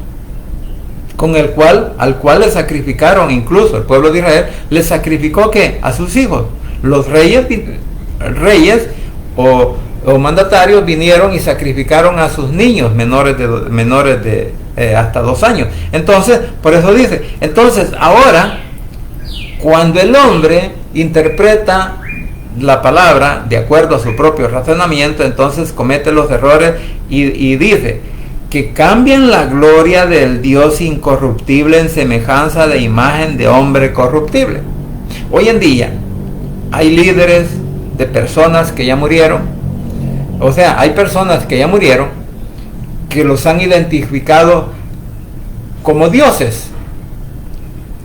al cual le sacrificaron, incluso el pueblo de Israel le sacrificó ¿qué? A sus hijos. Los reyes o mandatarios vinieron y sacrificaron a sus niños menores de hasta 2 años. Entonces, por eso dice, entonces ahora, cuando el hombre interpreta la palabra de acuerdo a su propio razonamiento, entonces comete los errores y dice que cambian la gloria del Dios incorruptible en semejanza de imagen de hombre corruptible. Hoy en día hay líderes de personas que ya murieron, o sea, hay personas que ya murieron que los han identificado como dioses,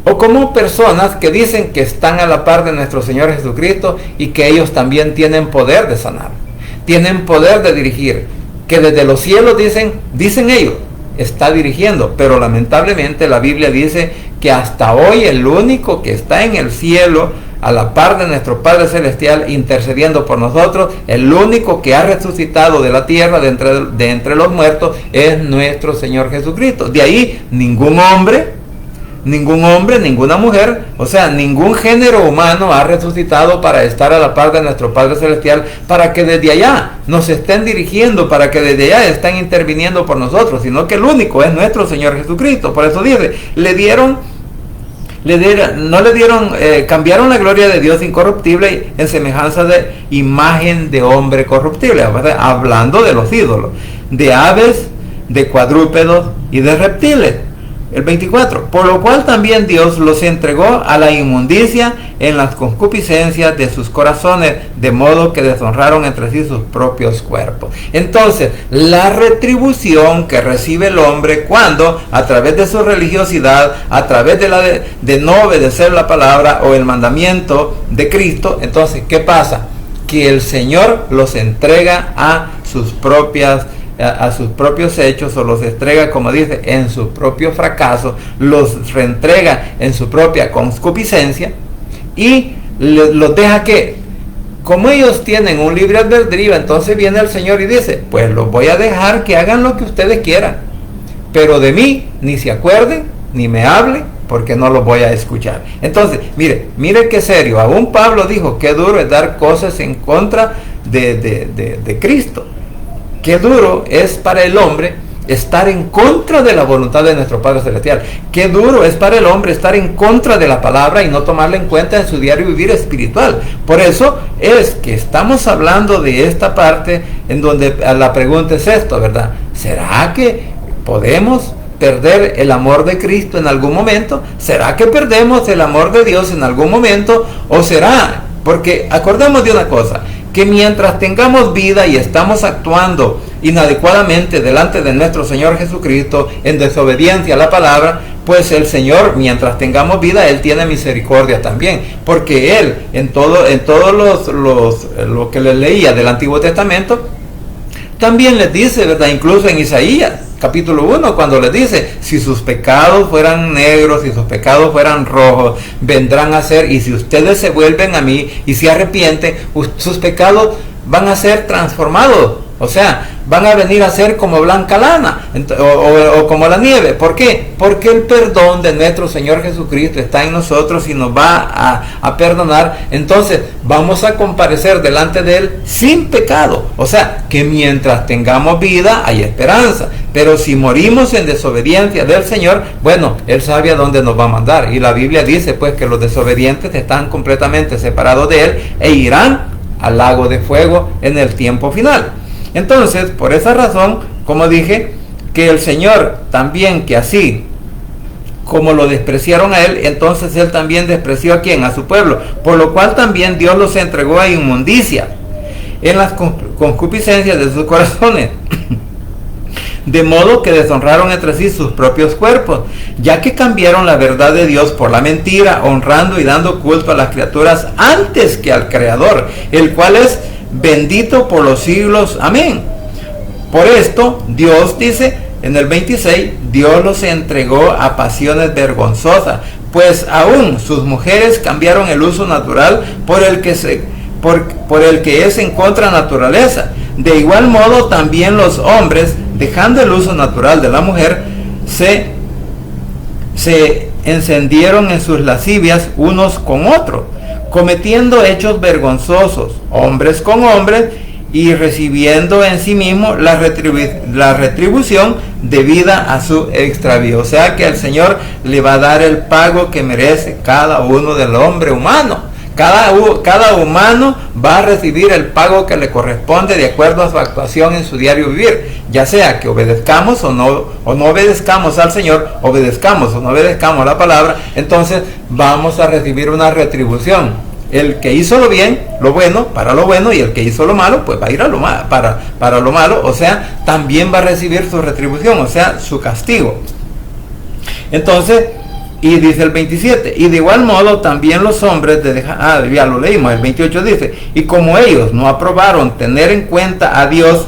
o como personas que dicen que están a la par de nuestro Señor Jesucristo y que ellos también tienen poder de sanar, tienen poder de dirigir, que desde los cielos dicen ellos, está dirigiendo, pero lamentablemente la Biblia dice que hasta hoy el único que está en el cielo a la par de nuestro Padre Celestial intercediendo por nosotros, el único que ha resucitado de la tierra de entre los muertos es nuestro Señor Jesucristo. De ahí ningún hombre, ninguna mujer, o sea, ningún género humano ha resucitado para estar a la par de nuestro Padre Celestial, para que desde allá nos estén dirigiendo, para que desde allá estén interviniendo por nosotros, sino que el único es nuestro Señor Jesucristo. Por eso dice, cambiaron la gloria de Dios incorruptible en semejanza de imagen de hombre corruptible, hablando de los ídolos, de aves, de cuadrúpedos y de reptiles. El 24, por lo cual también Dios los entregó a la inmundicia en las concupiscencias de sus corazones, de modo que deshonraron entre sí sus propios cuerpos. Entonces, la retribución que recibe el hombre cuando, a través de su religiosidad, a través de no obedecer la palabra o el mandamiento de Cristo, entonces, ¿qué pasa? Que el Señor los entrega a sus propias a sus propios hechos, o los entrega, como dice, en su propio fracaso, los reentrega en su propia concupiscencia y los deja que, como ellos tienen un libre albedrío, entonces viene el Señor y dice, pues los voy a dejar que hagan lo que ustedes quieran, pero de mí ni se acuerden, ni me hablen, porque no los voy a escuchar. Entonces, mire qué serio. Aún Pablo dijo, qué duro es dar cosas en contra de Cristo. Qué duro es para el hombre estar en contra de la voluntad de nuestro Padre Celestial. Qué duro es para el hombre estar en contra de la palabra y no tomarla en cuenta en su diario vivir espiritual. Por eso es que estamos hablando de esta parte en donde la pregunta es esto, ¿verdad? ¿Será que podemos perder el amor de Cristo en algún momento? ¿Será que perdemos el amor de Dios en algún momento? ¿O será? Porque acordemos de una cosa, que mientras tengamos vida y estamos actuando inadecuadamente delante de nuestro Señor Jesucristo, en desobediencia a la palabra, pues el Señor, mientras tengamos vida, Él tiene misericordia también, porque Él, en todo lo que les leía del Antiguo Testamento, también les dice, ¿verdad? Incluso en Isaías capítulo 1, cuando les dice, si sus pecados fueran negros, si sus pecados fueran rojos, vendrán a ser, y si ustedes se vuelven a mí y se arrepienten, sus pecados van a ser transformados. O sea, van a venir a ser como blanca lana o como la nieve. ¿Por qué? Porque el perdón de nuestro Señor Jesucristo está en nosotros y nos va a perdonar. Entonces vamos a comparecer delante de Él sin pecado. O sea, que mientras tengamos vida hay esperanza. Pero si morimos en desobediencia del Señor, bueno, Él sabe a dónde nos va a mandar. Y la Biblia dice pues que los desobedientes están completamente separados de Él e irán al lago de fuego en el tiempo final. Entonces, por esa razón, como dije, que el Señor también, que así como lo despreciaron a Él, entonces Él también despreció a ¿quién? A su pueblo, por lo cual también Dios los entregó a inmundicia en las concupiscencias de sus corazones, de modo que deshonraron entre sí sus propios cuerpos, ya que cambiaron la verdad de Dios por la mentira, honrando y dando culto a las criaturas antes que al Creador, el cual es bendito por los siglos. Amén. Por esto, Dios dice en el 26, Dios los entregó a pasiones vergonzosas, pues aún sus mujeres cambiaron el uso natural por el que es en contra naturaleza. De igual modo, también los hombres, dejando el uso natural de la mujer, se encendieron en sus lascivias unos con otros, cometiendo hechos vergonzosos, hombres con hombres, y recibiendo en sí mismo la retribución debida a su extravío. O sea que el Señor le va a dar el pago que merece cada uno del hombre humano. Cada humano va a recibir el pago que le corresponde de acuerdo a su actuación en su diario vivir, ya sea que obedezcamos o no obedezcamos al Señor, obedezcamos o no obedezcamos a la palabra, entonces vamos a recibir una retribución. El que hizo lo bien, lo bueno, para lo bueno, y el que hizo lo malo, pues va a ir a lo malo, para lo malo, o sea, también va a recibir su retribución, o sea, su castigo. Entonces, y dice el 27, y de igual modo también los hombres ya lo leímos, el 28 dice, y como ellos no aprobaron tener en cuenta a Dios,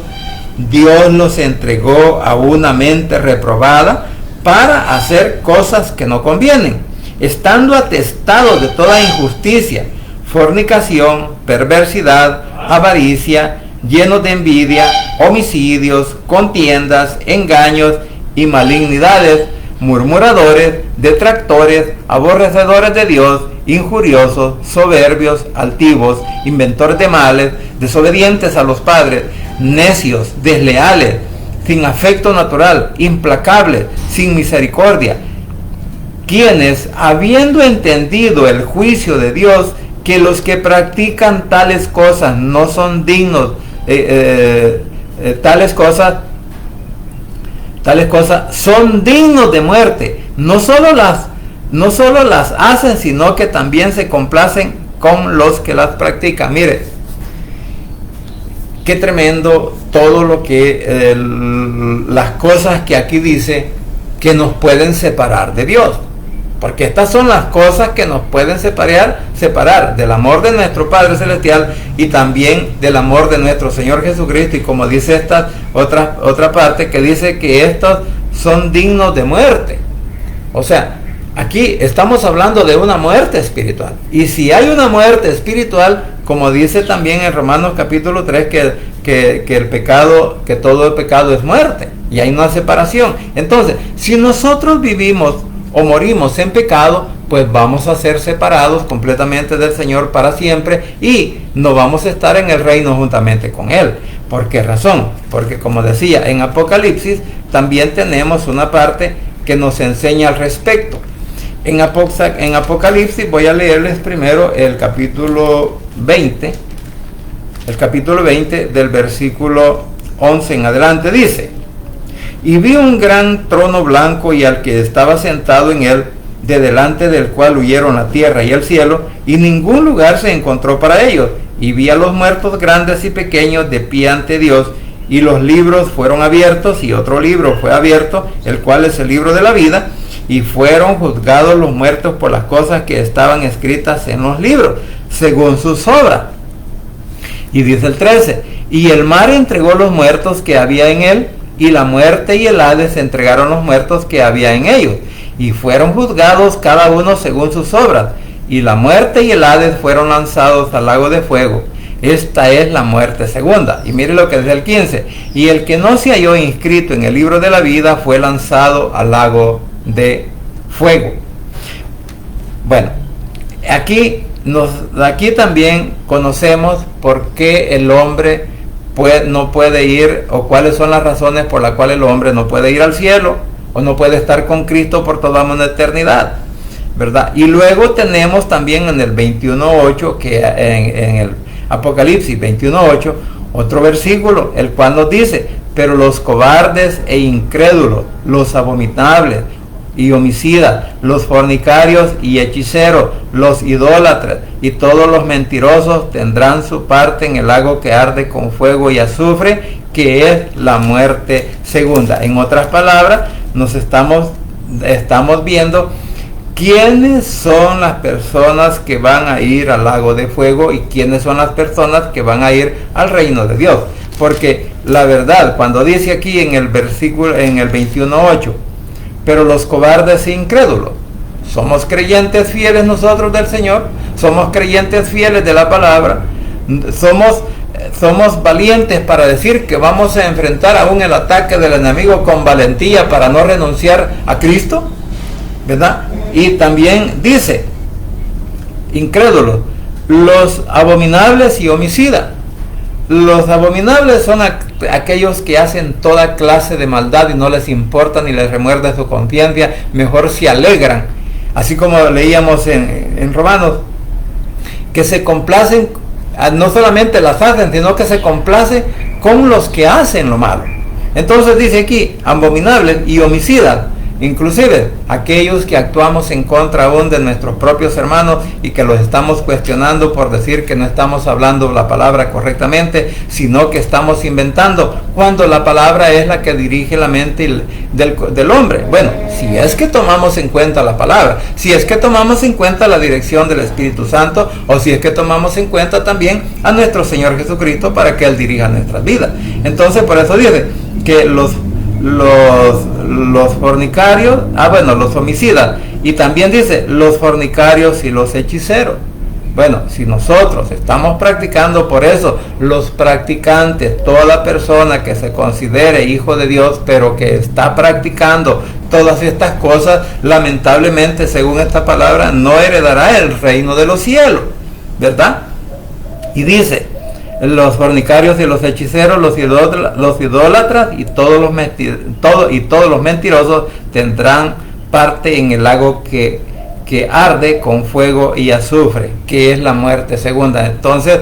Dios los entregó a una mente reprobada para hacer cosas que no convienen, estando atestados de toda injusticia, fornicación, perversidad, avaricia, llenos de envidia, homicidios, contiendas, engaños y malignidades, murmuradores, detractores, aborrecedores de Dios, injuriosos, soberbios, altivos, inventores de males, desobedientes a los padres, necios, desleales, sin afecto natural, implacables, sin misericordia, quienes, habiendo entendido el juicio de Dios, que los que practican tales cosas no son dignos, tales cosas son dignos de muerte. No solo las hacen, sino que también se complacen con los que las practican. Mire, qué tremendo todo lo que las cosas que aquí dice que nos pueden separar de Dios. Porque estas son las cosas que nos pueden separar del amor de nuestro Padre Celestial y también del amor de nuestro Señor Jesucristo. Y como dice esta otra parte que dice que estos son dignos de muerte. O sea, aquí estamos hablando de una muerte espiritual. Y si hay una muerte espiritual, como dice también en Romanos capítulo 3, que el pecado, que todo el pecado es muerte. Y hay una separación. Entonces, si nosotros vivimos o morimos en pecado, pues vamos a ser separados completamente del Señor para siempre y no vamos a estar en el reino juntamente con Él. ¿Por qué razón? Porque como decía, en Apocalipsis también tenemos una parte que nos enseña al respecto. En Apocalipsis voy a leerles primero el capítulo 20. El capítulo 20 del versículo 11 en adelante dice: y vi un gran trono blanco y al que estaba sentado en él, de delante del cual huyeron la tierra y el cielo, y ningún lugar se encontró para ellos. Y vi a los muertos grandes y pequeños de pie ante Dios, y los libros fueron abiertos, y otro libro fue abierto, el cual es el libro de la vida, y fueron juzgados los muertos por las cosas que estaban escritas en los libros, según sus obras. Y dice el 13, y el mar entregó los muertos que había en él, y la muerte y el Hades entregaron los muertos que había en ellos, y fueron juzgados cada uno según sus obras, y la muerte y el Hades fueron lanzados al lago de fuego. Esta es la muerte segunda. Y mire lo que dice el 15, y el que no se halló inscrito en el libro de la vida fue lanzado al lago de fuego. Bueno, aquí también conocemos por qué el hombre no puede ir, o cuáles son las razones por las cuales el hombre no puede ir al cielo o no puede estar con Cristo por toda una eternidad, ¿verdad? Y luego tenemos también en el 21.8, que en el Apocalipsis 21.8, otro versículo, el cual nos dice: pero los cobardes e incrédulos, los abominables y homicidas, los fornicarios y hechiceros, los idólatras y todos los mentirosos tendrán su parte en el lago que arde con fuego y azufre, que es la muerte segunda. En otras palabras, estamos viendo quiénes son las personas que van a ir al lago de fuego y quiénes son las personas que van a ir al reino de Dios. Porque la verdad, cuando dice aquí en el versículo, en el 21.8, pero los cobardes e incrédulos, somos creyentes fieles nosotros del Señor, somos creyentes fieles de la palabra, somos valientes para decir que vamos a enfrentar aún el ataque del enemigo con valentía para no renunciar a Cristo, ¿verdad? Y también dice, incrédulos, los abominables y homicidas. Los abominables son aquellos que hacen toda clase de maldad y no les importa ni les remuerde su conciencia, mejor se alegran, así como leíamos en Romanos, que se complacen, no solamente las hacen, sino que se complacen con los que hacen lo malo. Entonces dice aquí, abominables y homicidas, inclusive aquellos que actuamos en contra aún de nuestros propios hermanos y que los estamos cuestionando por decir que no estamos hablando la palabra correctamente, sino que estamos inventando, cuando la palabra es la que dirige la mente del hombre. Bueno, si es que tomamos en cuenta la palabra, si es que tomamos en cuenta la dirección del Espíritu Santo, o si es que tomamos en cuenta también a nuestro Señor Jesucristo para que Él dirija nuestras vidas. Entonces, por eso dice que los fornicarios, los homicidas, y también dice los fornicarios y los hechiceros. Bueno, si nosotros estamos practicando, por eso los practicantes, toda persona que se considere hijo de Dios, pero que está practicando todas estas cosas, lamentablemente, según esta palabra, no heredará el reino de los cielos, ¿verdad? Y dice, los fornicarios y los hechiceros, los idólatras y todos los mentirosos tendrán parte en el lago que arde con fuego y azufre, que es la muerte segunda. Entonces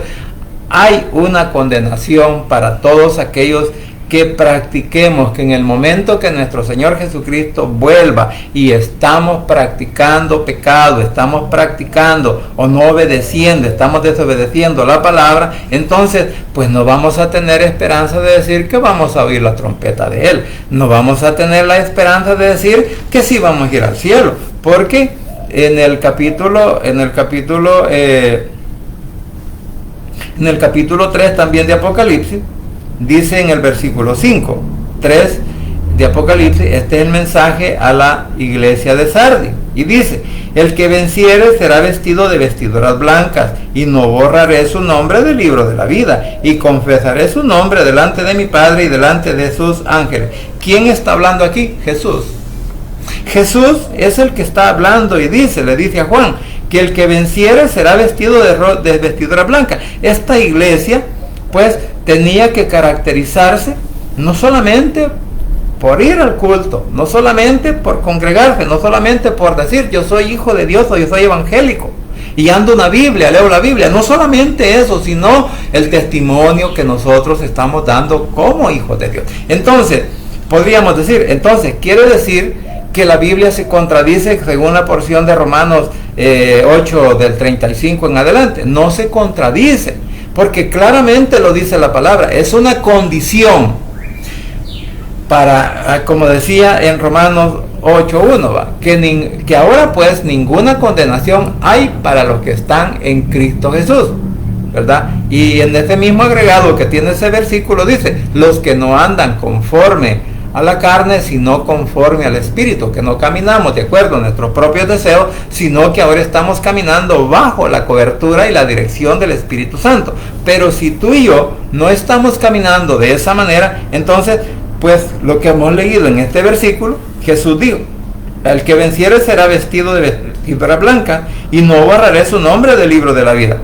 hay una condenación para todos aquellos que practiquemos, que en el momento que nuestro Señor Jesucristo vuelva y estamos practicando pecado, estamos practicando o no obedeciendo, estamos desobedeciendo la palabra, entonces pues no vamos a tener esperanza de decir que vamos a oír la trompeta de Él, no vamos a tener la esperanza de decir que sí vamos a ir al cielo, porque en el capítulo 3 también de Apocalipsis, dice en el versículo 5, 3 de Apocalipsis, este es el mensaje a la iglesia de Sardis, y dice: el que venciere será vestido de vestiduras blancas, y no borraré su nombre del libro de la vida, y confesaré su nombre delante de mi Padre y delante de sus ángeles. ¿Quién está hablando aquí? Jesús. Jesús es el que está hablando y le dice a Juan, que el que venciere será vestido de vestidura blanca. Esta iglesia pues tenía que caracterizarse no solamente por ir al culto, no solamente por congregarse, no solamente por decir yo soy hijo de Dios o yo soy evangélico y ando una Biblia, leo la Biblia, no solamente eso, sino el testimonio que nosotros estamos dando como hijos de Dios. Entonces, podríamos decir, quiere decir que la Biblia se contradice según la porción de Romanos 8 del 35 en adelante. No se contradice, porque claramente lo dice la palabra, es una condición para, como decía en Romanos 8:1, que ahora pues ninguna condenación hay para los que están en Cristo Jesús, ¿verdad? Y en ese mismo agregado que tiene ese versículo dice: los que no andan conforme a la carne, sino conforme al Espíritu, que no caminamos de acuerdo a nuestros propios deseos, sino que ahora estamos caminando bajo la cobertura y la dirección del Espíritu Santo. Pero si tú y yo no estamos caminando de esa manera, entonces pues lo que hemos leído en este versículo, Jesús dijo: el que venciere será vestido de vestidura blanca, y no borraré su nombre del libro de la vida.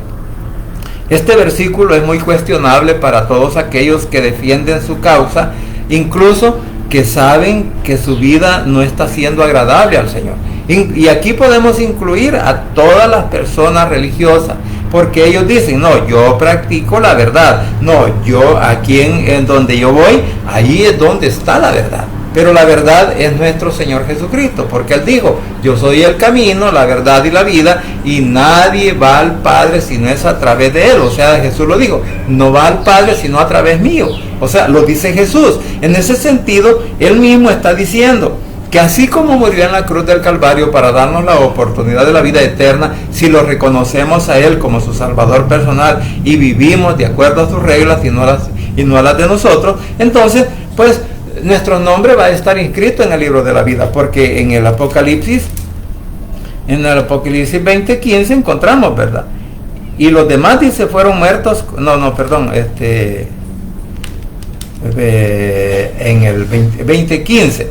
Este versículo es muy cuestionable para todos aquellos que defienden su causa, incluso que saben que su vida no está siendo agradable al Señor. Y aquí podemos incluir a todas las personas religiosas, porque ellos dicen: no, yo practico la verdad, no, yo aquí en donde yo voy, ahí es donde está la verdad. Pero la verdad es nuestro Señor Jesucristo, porque Él dijo: yo soy el camino, la verdad y la vida, y nadie va al Padre si no es a través de Él. O sea, Jesús lo dijo: no va al Padre sino a través mío. O sea, lo dice Jesús. En ese sentido, Él mismo está diciendo que así como murió en la cruz del Calvario para darnos la oportunidad de la vida eterna, si lo reconocemos a Él como su Salvador personal y vivimos de acuerdo a sus reglas y no a las de nosotros, entonces, pues, nuestro nombre va a estar inscrito en el libro de la vida, porque en el Apocalipsis 20:15 encontramos, ¿verdad? Y los demás, dice, fueron muertos, en el 20:15.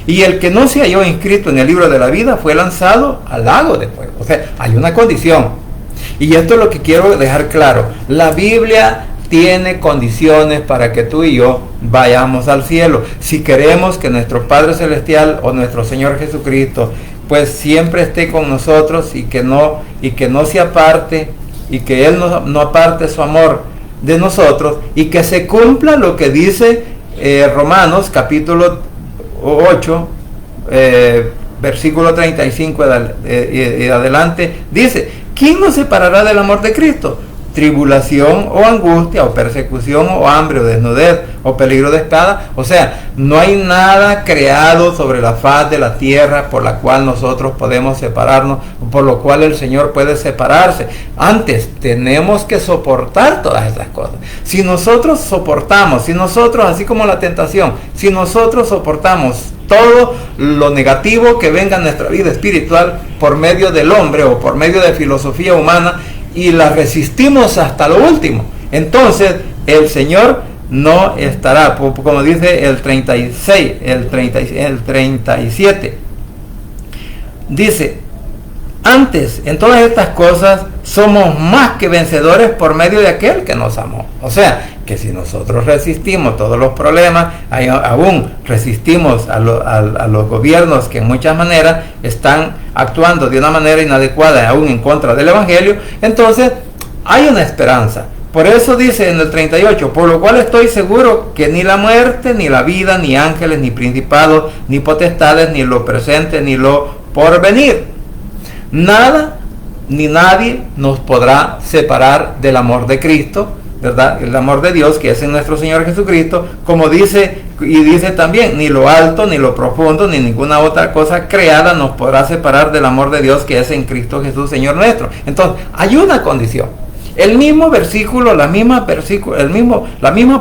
Y el que no se halló inscrito en el libro de la vida fue lanzado al lago de fuego. O sea, hay una condición. Y esto es lo que quiero dejar claro. La Biblia tiene condiciones para que tú y yo vayamos al cielo. Si queremos que nuestro Padre Celestial o nuestro Señor Jesucristo pues siempre esté con nosotros y que no se aparte, y que Él no aparte su amor de nosotros, y que se cumpla lo que dice Romanos capítulo 8 versículo 35 y adelante, dice: ¿quién nos separará del amor de Cristo? Tribulación o angustia o persecución o hambre o desnudez o peligro de espada. O sea, no hay nada creado sobre la faz de la tierra por la cual nosotros podemos separarnos, por lo cual el Señor puede separarse. Antes tenemos que soportar todas estas cosas. Si nosotros soportamos, así como la tentación, si nosotros soportamos todo lo negativo que venga en nuestra vida espiritual por medio del hombre o por medio de filosofía humana, y la resistimos hasta lo último, entonces el Señor no estará, como dice el 37, dice: antes, en todas estas cosas, somos más que vencedores por medio de aquel que nos amó. O sea, que si nosotros resistimos todos los problemas, aún resistimos a los gobiernos que en muchas maneras están actuando de una manera inadecuada, aún en contra del Evangelio, entonces hay una esperanza. Por eso dice en el 38: por lo cual estoy seguro que ni la muerte, ni la vida, ni ángeles, ni principados, ni potestades, ni lo presente, ni lo porvenir, nada ni nadie nos podrá separar del amor de Cristo, ¿verdad? El amor de Dios que es en nuestro Señor Jesucristo, como dice Y dice también, ni lo alto, ni lo profundo, ni ninguna otra cosa creada nos podrá separar del amor de Dios que es en Cristo Jesús, Señor nuestro. Entonces, hay una condición. El mismo versículo, la misma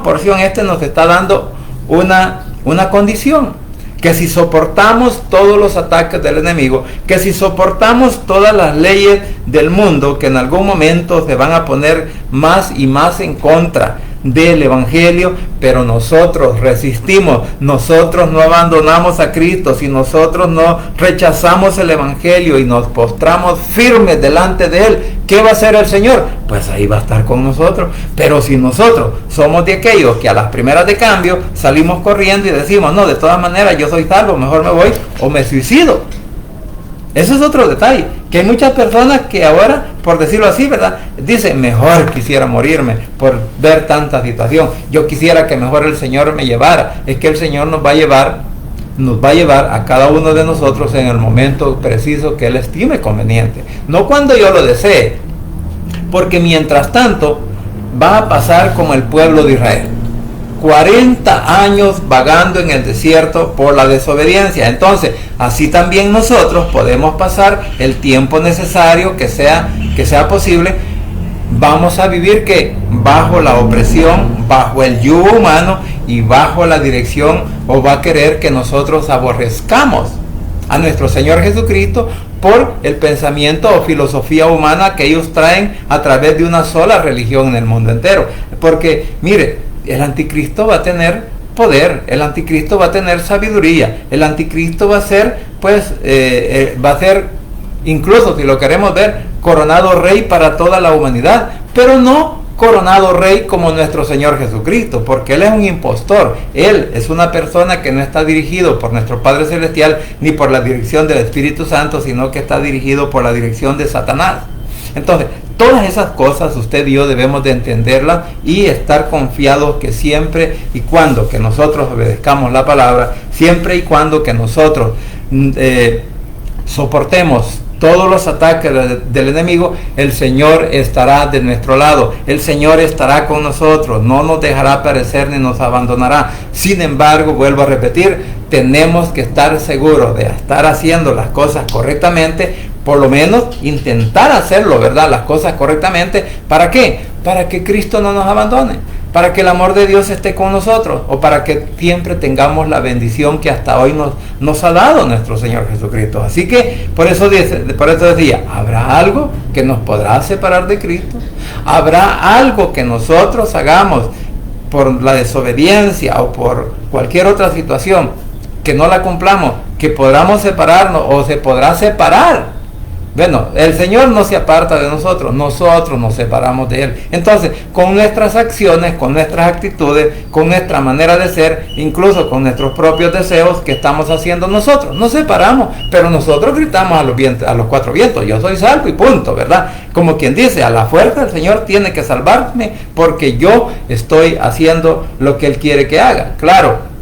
porción nos está dando una condición. Que si soportamos todos los ataques del enemigo, que si soportamos todas las leyes del mundo que en algún momento se van a poner más y más en contra del evangelio, pero nosotros resistimos, nosotros no abandonamos a Cristo, si nosotros no rechazamos el evangelio y nos postramos firmes delante de él, ¿qué va a hacer el Señor? Pues ahí va a estar con nosotros. Pero si nosotros somos de aquellos que a las primeras de cambio salimos corriendo y decimos, no, de todas maneras yo soy salvo, mejor me voy o me suicido. Ese es otro detalle, que hay muchas personas que ahora, por decirlo así, ¿verdad?, dicen, mejor quisiera morirme por ver tanta situación. Yo quisiera que mejor el Señor me llevara. Es que el Señor nos va a llevar a cada uno de nosotros en el momento preciso que Él estime conveniente. No cuando yo lo desee, porque mientras tanto va a pasar como el pueblo de Israel. 40 años vagando en el desierto por la desobediencia. Entonces, así también nosotros podemos pasar el tiempo necesario que sea posible. Vamos a vivir que bajo la opresión, bajo el yugo humano y bajo la dirección, o va a querer que nosotros aborrezcamos a nuestro Señor Jesucristo por el pensamiento o filosofía humana que ellos traen a través de una sola religión en el mundo entero. Porque, mire, el anticristo va a tener poder, el anticristo va a tener sabiduría, el anticristo va a ser, incluso si lo queremos ver, coronado rey para toda la humanidad, pero no coronado rey como nuestro Señor Jesucristo, porque Él es un impostor. Él es una persona que no está dirigido por nuestro Padre Celestial ni por la dirección del Espíritu Santo, sino que está dirigido por la dirección de Satanás. Entonces, todas esas cosas usted y yo debemos de entenderlas y estar confiados que siempre y cuando que nosotros obedezcamos la palabra, siempre y cuando que nosotros soportemos todos los ataques del enemigo, el Señor estará de nuestro lado, el Señor estará con nosotros, no nos dejará perecer ni nos abandonará. Sin embargo, vuelvo a repetir, tenemos que estar seguros de estar haciendo las cosas correctamente, por lo menos intentar hacerlo, ¿verdad? Las cosas correctamente. ¿Para qué? Para que Cristo no nos abandone, para que el amor de Dios esté con nosotros, o para que siempre tengamos la bendición que hasta hoy nos ha dado nuestro Señor Jesucristo. Así que por eso decía, ¿habrá algo que nos podrá separar de Cristo? ¿Habrá algo que nosotros hagamos por la desobediencia o por cualquier otra situación que no la cumplamos, que podamos separarnos o se podrá separar? Bueno, el Señor no se aparta de nosotros nos separamos de Él. Entonces, con nuestras acciones, con nuestras actitudes, con nuestra manera de ser, incluso con nuestros propios deseos que estamos haciendo nosotros, nos separamos, pero nosotros gritamos a los cuatro vientos, yo soy salvo y punto, ¿verdad? Como quien dice, a la fuerza el Señor tiene que salvarme porque yo estoy haciendo lo que Él quiere que haga. Claro,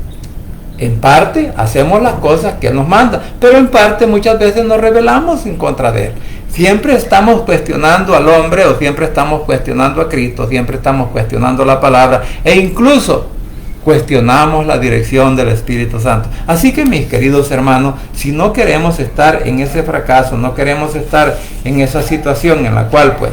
en parte hacemos las cosas que Él nos manda, pero en parte muchas veces nos rebelamos en contra de Él. Siempre estamos cuestionando al hombre, o siempre estamos cuestionando a Cristo, siempre estamos cuestionando la palabra, e incluso cuestionamos la dirección del Espíritu Santo. Así que, mis queridos hermanos, si no queremos estar en ese fracaso, no queremos estar en esa situación en la cual pues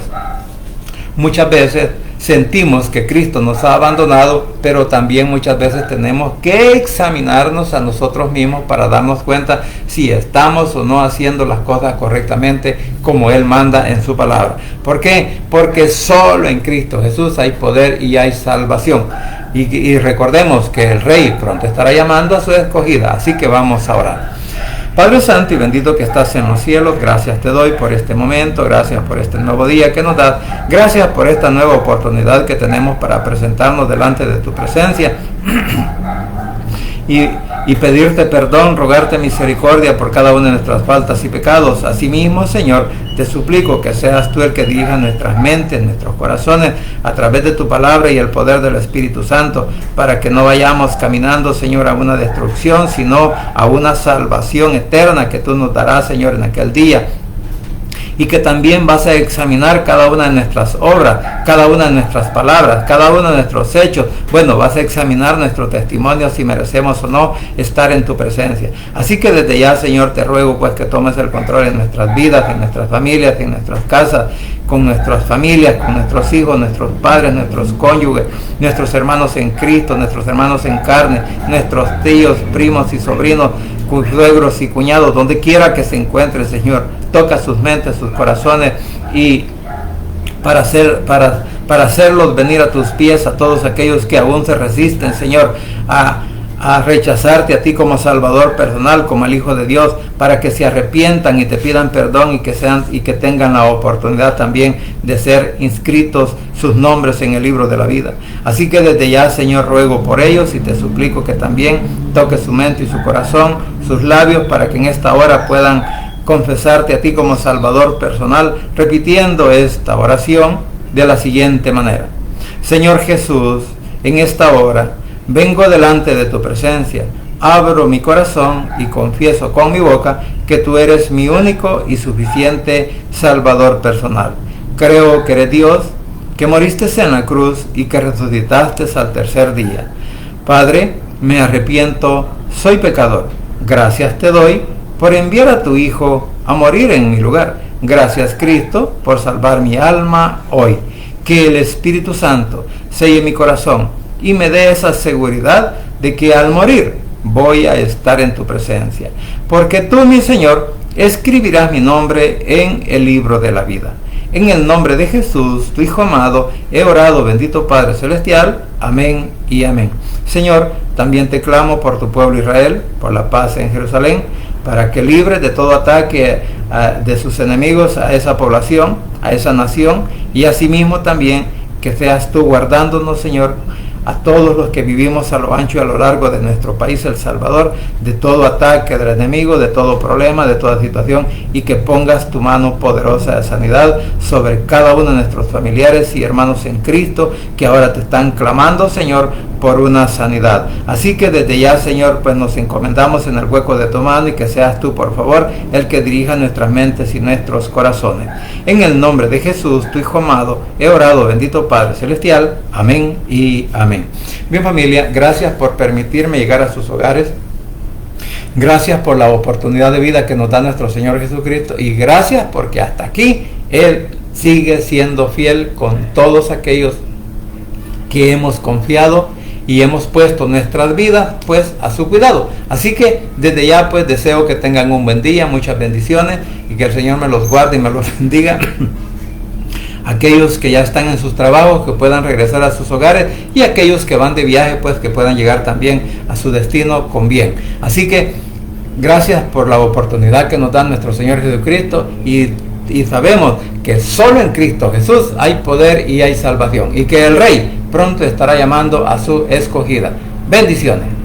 muchas veces sentimos que Cristo nos ha abandonado, pero también muchas veces tenemos que examinarnos a nosotros mismos para darnos cuenta si estamos o no haciendo las cosas correctamente como Él manda en su palabra. ¿Por qué? Porque solo en Cristo Jesús hay poder y hay salvación. Y recordemos que el Rey pronto estará llamando a su escogida, así que vamos a orar. Padre Santo y bendito que estás en los cielos, gracias te doy por este momento, gracias por este nuevo día que nos das, gracias por esta nueva oportunidad que tenemos para presentarnos delante de tu presencia y pedirte perdón, rogarte misericordia por cada una de nuestras faltas y pecados. Asimismo, Señor, te suplico que seas tú el que dirija nuestras mentes, nuestros corazones, a través de tu palabra y el poder del Espíritu Santo, para que no vayamos caminando, Señor, a una destrucción, sino a una salvación eterna que tú nos darás, Señor, en aquel día. y que también vas a examinar cada una de nuestras obras, cada una de nuestras palabras, cada uno de nuestros hechos. Bueno, vas a examinar nuestro testimonio si merecemos o no estar en tu presencia. Así que desde ya, Señor, te ruego pues que tomes el control en nuestras vidas, en nuestras familias, en nuestras casas, con nuestras familias, con nuestros hijos, nuestros padres, nuestros cónyuges, nuestros hermanos en Cristo, nuestros hermanos en carne, nuestros tíos, primos y sobrinos, suegros y cuñados, donde quiera que se encuentren, Señor. Toca sus mentes, sus corazones, y para hacerlos venir a tus pies, a todos aquellos que aún se resisten, Señor, a rechazarte a ti como Salvador personal, como el Hijo de Dios, para que se arrepientan y te pidan perdón y que tengan la oportunidad también de ser inscritos sus nombres en el libro de la vida. Así que desde ya, Señor, ruego por ellos y te suplico que también toques su mente y su corazón, sus labios, para que en esta hora puedan confesarte a ti como Salvador personal, repitiendo esta oración de la siguiente manera: Señor Jesús, en esta hora vengo delante de tu presencia, abro mi corazón y confieso con mi boca que tú eres mi único y suficiente Salvador personal. Creo que eres Dios, que moriste en la cruz y que resucitaste al tercer día. Padre, me arrepiento, soy pecador. Gracias te doy por enviar a tu Hijo a morir en mi lugar. Gracias, Cristo, por salvar mi alma hoy. Que el Espíritu Santo selle mi corazón y me dé esa seguridad de que al morir voy a estar en tu presencia, porque tú, mi Señor, escribirás mi nombre en el libro de la vida. En el nombre de Jesús, tu Hijo amado, he orado, bendito Padre Celestial. Amén y amén. Señor, también te clamo por tu pueblo Israel, por la paz en Jerusalén, para que libre de todo ataque de sus enemigos a esa población, a esa nación, y asimismo también que seas tú guardándonos, Señor, a todos los que vivimos a lo ancho y a lo largo de nuestro país, El Salvador, de todo ataque del enemigo, de todo problema, de toda situación, y que pongas tu mano poderosa de sanidad sobre cada uno de nuestros familiares y hermanos en Cristo, que ahora te están clamando, Señor, por una sanidad. Así que desde ya, Señor, pues nos encomendamos en el hueco de tu mano, y que seas tú, por favor, el que dirija nuestras mentes y nuestros corazones. En el nombre de Jesús, tu Hijo amado, he orado, bendito Padre Celestial. Amén y amén. Bien, familia, gracias por permitirme llegar a sus hogares. Gracias por la oportunidad de vida que nos da nuestro Señor Jesucristo, y gracias porque hasta aquí Él sigue siendo fiel con todos aquellos que hemos confiado y hemos puesto nuestras vidas pues a su cuidado. Así que desde ya pues deseo que tengan un buen día, muchas bendiciones, y que el Señor me los guarde y me los bendiga. Aquellos que ya están en sus trabajos, que puedan regresar a sus hogares, y aquellos que van de viaje pues que puedan llegar también a su destino con bien. Así que gracias por la oportunidad que nos da nuestro Señor Jesucristo, y sabemos que solo en Cristo Jesús hay poder y hay salvación, y que el Rey pronto estará llamando a su escogida. Bendiciones.